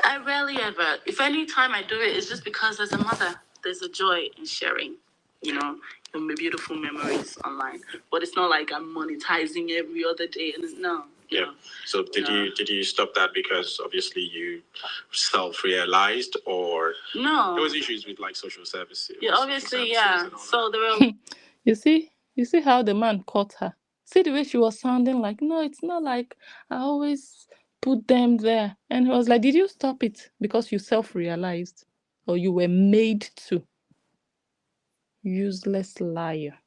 I rarely ever. If any time I do it, it's just because as a mother, there's a joy in sharing, you know, your beautiful memories online. But it's not like I'm monetizing every other day. And no. Yeah. No. So did you stop that because obviously you self-realized, or no? There was issues with like social services. Yeah, obviously, yeah. So there were. You see how the man caught her. See the way she was sounding like, no, it's not like I always put them there. And he was like, did you stop it because you self-realized or you were made to? Useless liar.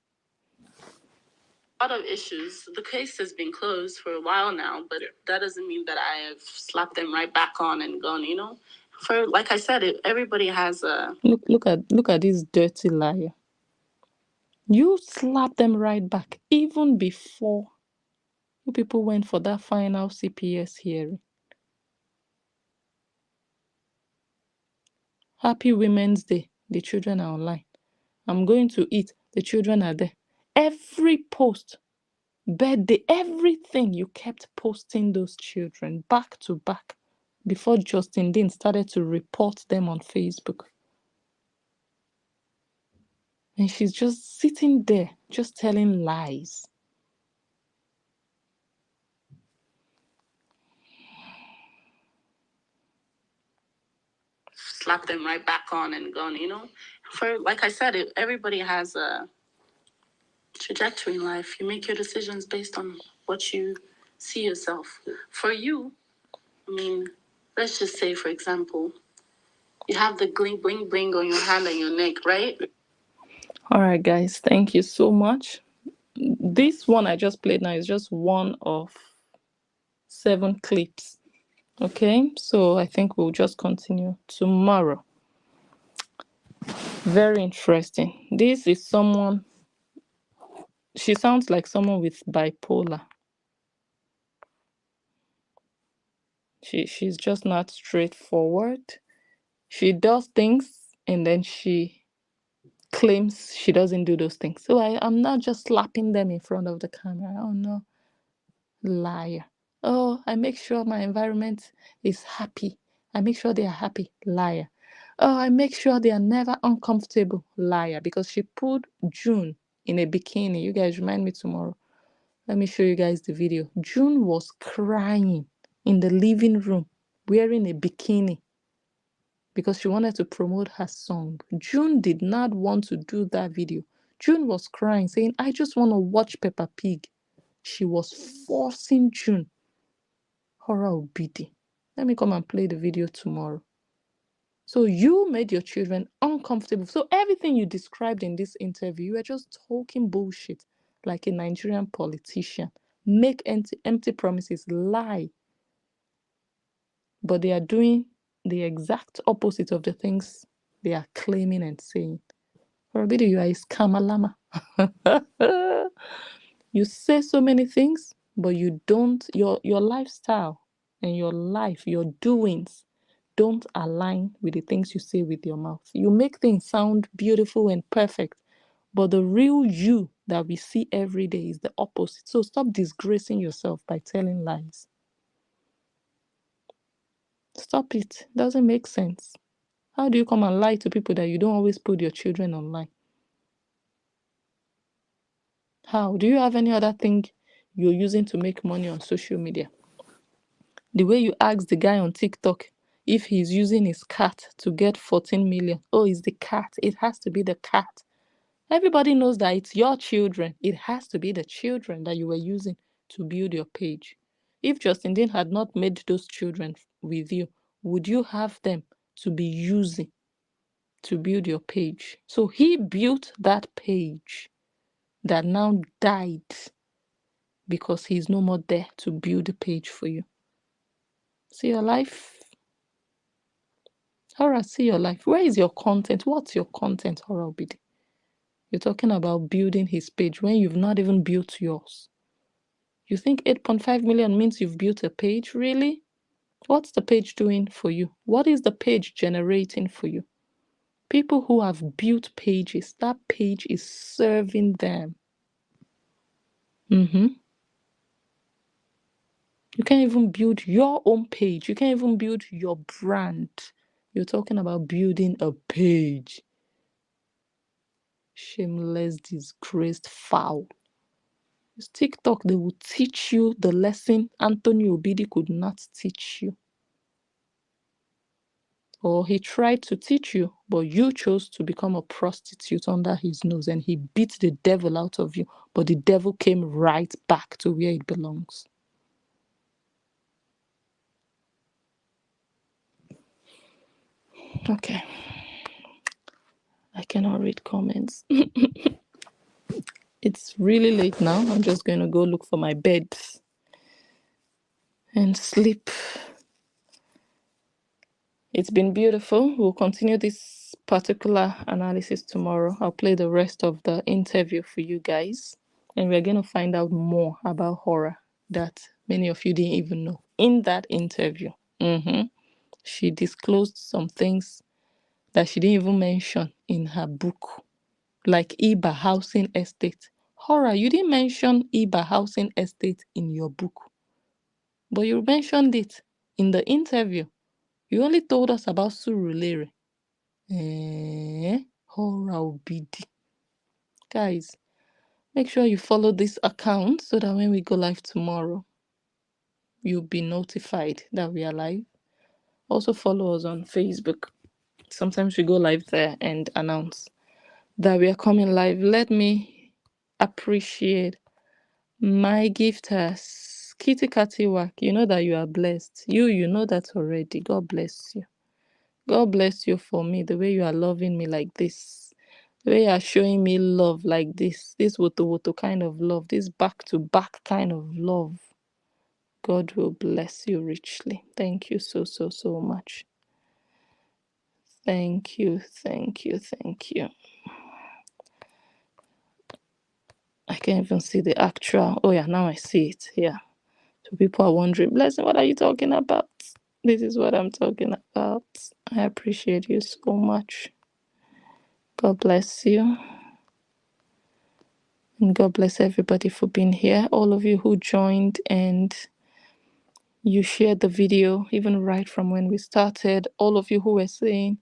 A lot of issues. The case has been closed for a while now, but that doesn't mean that I have slapped them right back on and gone, you know. For like I said, everybody has a look at this dirty liar. You slapped them right back even before you people went for that final CPS hearing. Happy Women's Day. The children are online. I'm going to eat. The children are there. Every post, birthday, everything, you kept posting those children back to back before Justin Dean started to report them on Facebook. And she's just sitting there, just telling lies. Slap them right back on and gone, you know. For like I said, everybody has a trajectory in life. You make your decisions based on what you see yourself. For you, I mean, let's just say, for example, you have the bling bling bling on your hand and your neck, right? All right, guys, thank you so much. This one I just played now is just one of 7 clips. Okay, so I think we'll just continue tomorrow. Very interesting. This is someone, she sounds like someone with bipolar. She's just not straightforward. She does things and then she claims she doesn't do those things. So I'm not just slapping them in front of the camera. Oh no. Liar. Oh, I make sure my environment is happy. I make sure they are happy. Liar. Oh, I make sure they are never uncomfortable. Liar. Because she put June in a bikini. You guys remind me tomorrow. Let me show you guys the video. June was crying in the living room wearing a bikini because she wanted to promote her song. June did not want to do that video. June was crying, saying, I just want to watch Peppa Pig. She was forcing June. Horror obidi. Let me come and play the video tomorrow. So you made your children uncomfortable. So everything you described in this interview, you were just talking bullshit like a Nigerian politician. Make empty promises, lie. But they are doing the exact opposite of the things they are claiming and saying. Horror, you are a scamalama. You say so many things, but you don't, your lifestyle and your life, your doings don't align with the things you say with your mouth. You make things sound beautiful and perfect, but the real you that we see every day is the opposite. So stop disgracing yourself by telling lies. Stop it. It doesn't make sense. How do you come and lie to people that you don't always put your children online? How? Do you have any other thing you're using to make money on social media? The way you ask the guy on TikTok if he's using his cat to get 14 million. Oh, it's the cat. It has to be the cat. Everybody knows that it's your children. It has to be the children that you were using to build your page. If Justin Dean had not made those children with you, would you have them to be using to build your page? So he built that page that now died because he's no more there to build a page for you. See, your life Horror, see your life. Where is your content? What's your content, Horror Obidi? You're talking about building his page when you've not even built yours. You think 8.5 million means you've built a page? Really? What's the page doing for you? What is the page generating for you? People who have built pages, that page is serving them. You can't even build your own page. You can't even build your brand. You're talking about building a page. Shameless, disgraced, foul. It's TikTok, they will teach you the lesson Anthony Obidi could not teach you. Or he tried to teach you, but you chose to become a prostitute under his nose, and he beat the devil out of you, but the devil came right back to where it belongs. Okay. I cannot read comments. It's really late now. I'm just going to go look for my bed and sleep. It's been beautiful. We'll continue this particular analysis tomorrow. I'll play the rest of the interview for you guys. And we're going to find out more about horror that many of you didn't even know. In that interview, she disclosed some things that she didn't even mention in her book, like Iba Housing Estate. Horror, you didn't mention Iba Housing Estate in your book, but you mentioned it in the interview. You only told us about Surulere. Horror Obidi. Guys, make sure you follow this account so that when we go live tomorrow, you'll be notified that we are live. Also follow us on Facebook. Sometimes we go live there and announce that we are coming live. Let me appreciate my gifters. Kitty Catty Work, you know that you are blessed. You know that already. God bless you. God bless you for me, the way you are loving me like this. The way you are showing me love like this woto kind of love, this back-to-back kind of love. God will bless you richly. Thank you so much. Thank you. I can't even see the actual. Oh yeah, now I see it here. So people are wondering, Blessing, what are you talking about? This is what I'm talking about. I appreciate you so much. God bless you. And God bless everybody for being here. All of you who joined and you shared the video, even right from when we started. All of you who were saying,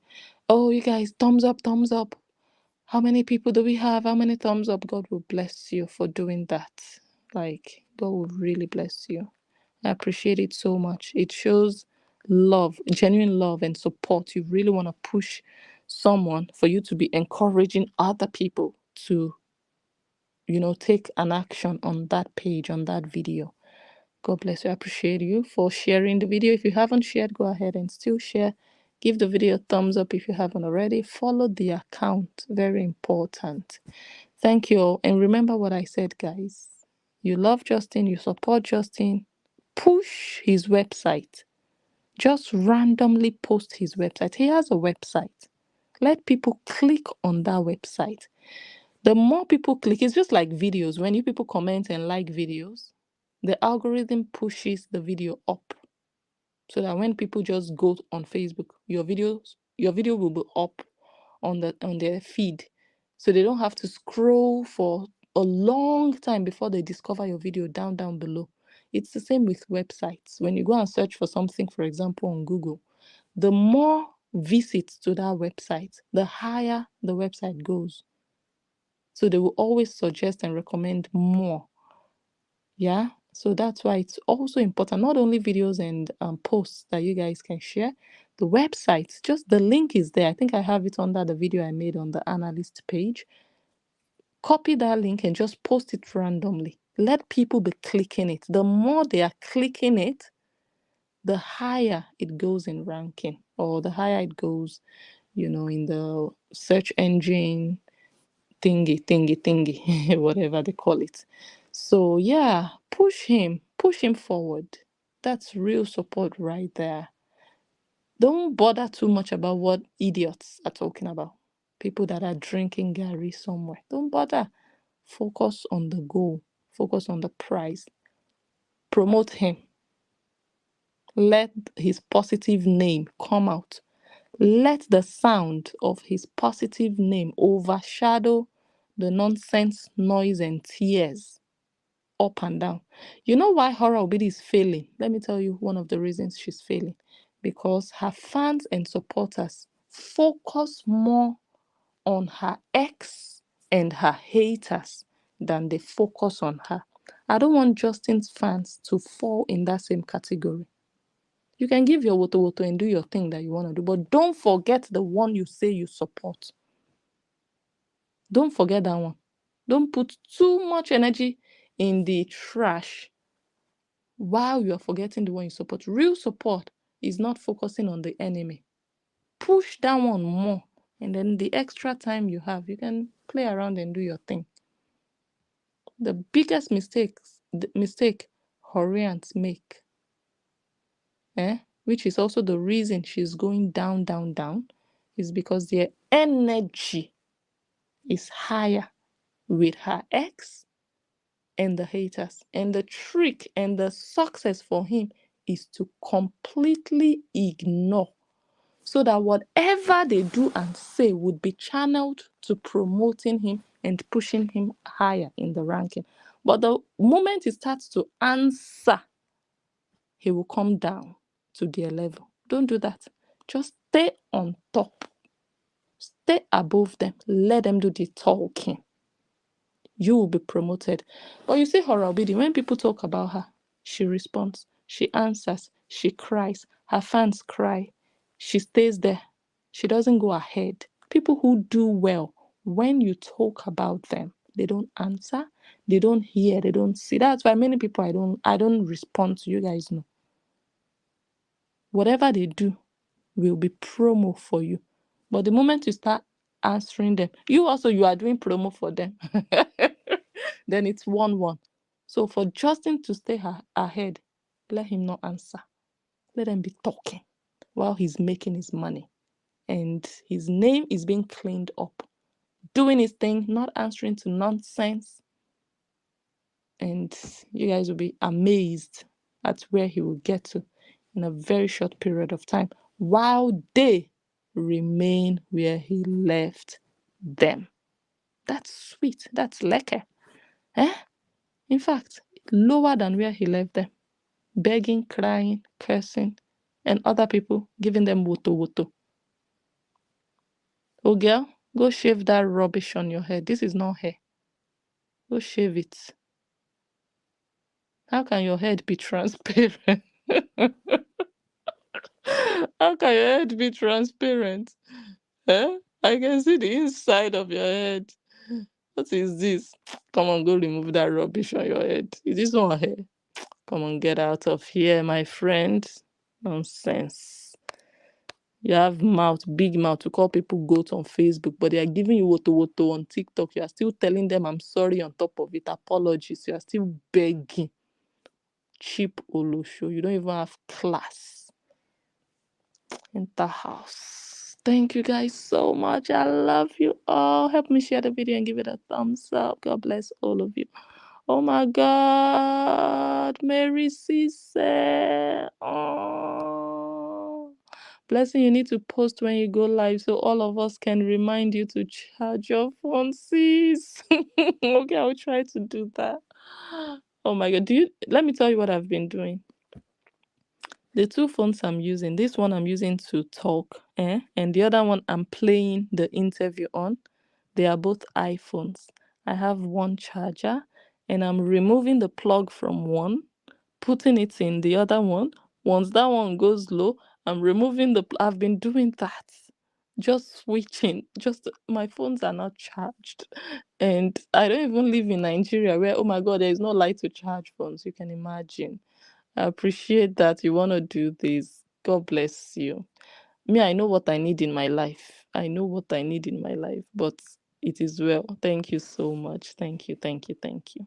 oh, you guys, thumbs up, thumbs up. How many people do we have? How many thumbs up? God will bless you for doing that. Like, God will really bless you. I appreciate it so much. It shows love, genuine love and support. You really want to push someone for you to be encouraging other people to, take an action on that page, on that video. God bless you. I appreciate you for sharing the video. If you haven't shared, go ahead and still share. Give the video a thumbs up if you haven't already. Follow the account. Very important. Thank you all. And remember what I said, guys. You love Justin, you support Justin. Push his website. Just randomly post his website. He has a website. Let people click on that website. The more people click, it's just like videos. When you people comment and like videos, the algorithm pushes the video up. So that when people just go on Facebook, your video will be up on their feed. So they don't have to scroll for a long time before they discover your video down below. It's the same with websites. When you go and search for something, for example, on Google, the more visits to that website, the higher the website goes. So they will always suggest and recommend more. Yeah. So that's why it's also important, not only videos and posts that you guys can share, the website, just the link is there. I think I have it under the video I made on the Analyst page. Copy that link and just post it randomly. Let people be clicking it. The more they are clicking it, the higher it goes in ranking, or the higher it goes, in the search engine thingy, whatever they call it. So yeah, push him forward. That's real support right there. Don't bother too much about what idiots are talking about. People that are drinking Gary somewhere. Don't bother. Focus on the goal. Focus on the prize. Promote him. Let his positive name come out. Let the sound of his positive name overshadow the nonsense, noise, and tears up and down. You know why Horror Obidi is failing? Let me tell you one of the reasons she's failing. Because her fans and supporters focus more on her ex and her haters than they focus on her. I don't want Justin's fans to fall in that same category. You can give your woto woto and do your thing that you want to do, but don't forget the one you say you support. Don't forget that one. Don't put too much energy in the trash while you are forgetting the one you support. Real support is not focusing on the enemy. Push that one more, and then the extra time you have, you can play around and do your thing. The biggest mistake Horians make, which is also the reason she's going down, down, down, is because their energy is higher with her ex and the haters. And the trick and the success for him is to completely ignore, so that whatever they do and say would be channeled to promoting him and pushing him higher in the ranking. But the moment he starts to answer, he will come down to their level. Don't do that. Just stay on top. Stay above them. Let them do the talking. You will be promoted. But you see Horror Obidi, when people talk about her, she responds, she answers, she cries, her fans cry. She stays there. She doesn't go ahead. People who do well, when you talk about them, they don't answer, they don't hear, they don't see. That's why many people I don't respond to. You guys know. Whatever they do will be promo for you. But the moment you start answering them, you are doing promo for them. Then it's 1-1. So for Justin to stay ahead, let him not answer. Let him be talking while he's making his money. And his name is being cleaned up. Doing his thing, not answering to nonsense. And you guys will be amazed at where he will get to in a very short period of time, while they remain where he left them. That's sweet. That's lekker. In fact, lower than where he left them. Begging, crying, cursing, and other people giving them woto woto. Oh girl, go shave that rubbish on your head. This is not hair. Go shave it. How can your head be transparent? How can your head be transparent? I can see the inside of your head. What is this? Come on, go remove that rubbish on your head. Is this not hair? Come on, get out of here, my friend. Nonsense. You have mouth, big mouth to call people goat on Facebook, but they are giving you woto woto on TikTok. You are still telling them I'm sorry on top of it. Apologies. You are still begging. Cheap Olosho. You don't even have class. Enter house. Thank you guys so much. I love you all. Help me share the video and give it a thumbs up. God bless all of you. Oh my God. Mary Cisse. Oh. Blessing, you need to post when you go live so all of us can remind you to charge your phone, sis. Okay, I'll try to do that. Oh my God. Let me tell you what I've been doing. The two phones I'm using, this one I'm using to talk, and the other one I'm playing the interview on. They are both iPhones. I have one charger, and I'm removing the plug from one, putting it in the other one. Once that one goes low, I'm removing I've been doing that. Just switching. Just my phones are not charged. And I don't even live in Nigeria where, oh my God, there is no light to charge phones. You can imagine. I appreciate that you want to do this. God bless you. Me, I know what I need in my life. I know what I need in my life, but it is well. Thank you so much. Thank you, thank you, thank you.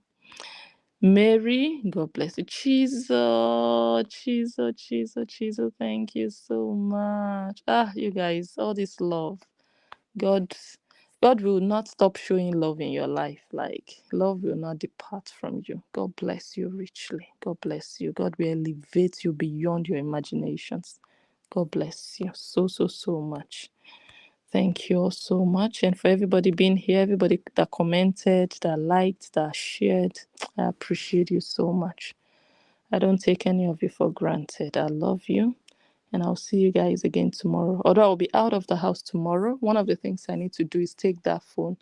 Mary, God bless you. Chizo, thank you so much. You guys, all this love. God, God will not stop showing love in your life. Like, love will not depart from you. God bless you richly. God bless you. God will elevate you beyond your imaginations. God bless you so much. Thank you all so much. And for everybody being here, everybody that commented, that liked, that shared, I appreciate you so much. I don't take any of you for granted. I love you. And I'll see you guys again tomorrow. Although I'll be out of the house tomorrow, one of the things I need to do is take that phone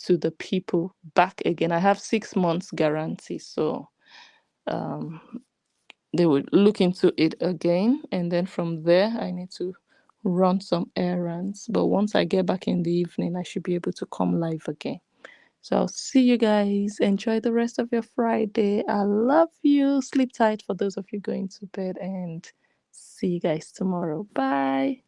to the people back again. I have 6 months guarantee. So they would look into it again. And then from there, I need to run some errands. But once I get back in the evening, I should be able to come live again. So I'll see you guys. Enjoy the rest of your Friday. I love you. Sleep tight for those of you going to bed, and see you guys tomorrow. Bye.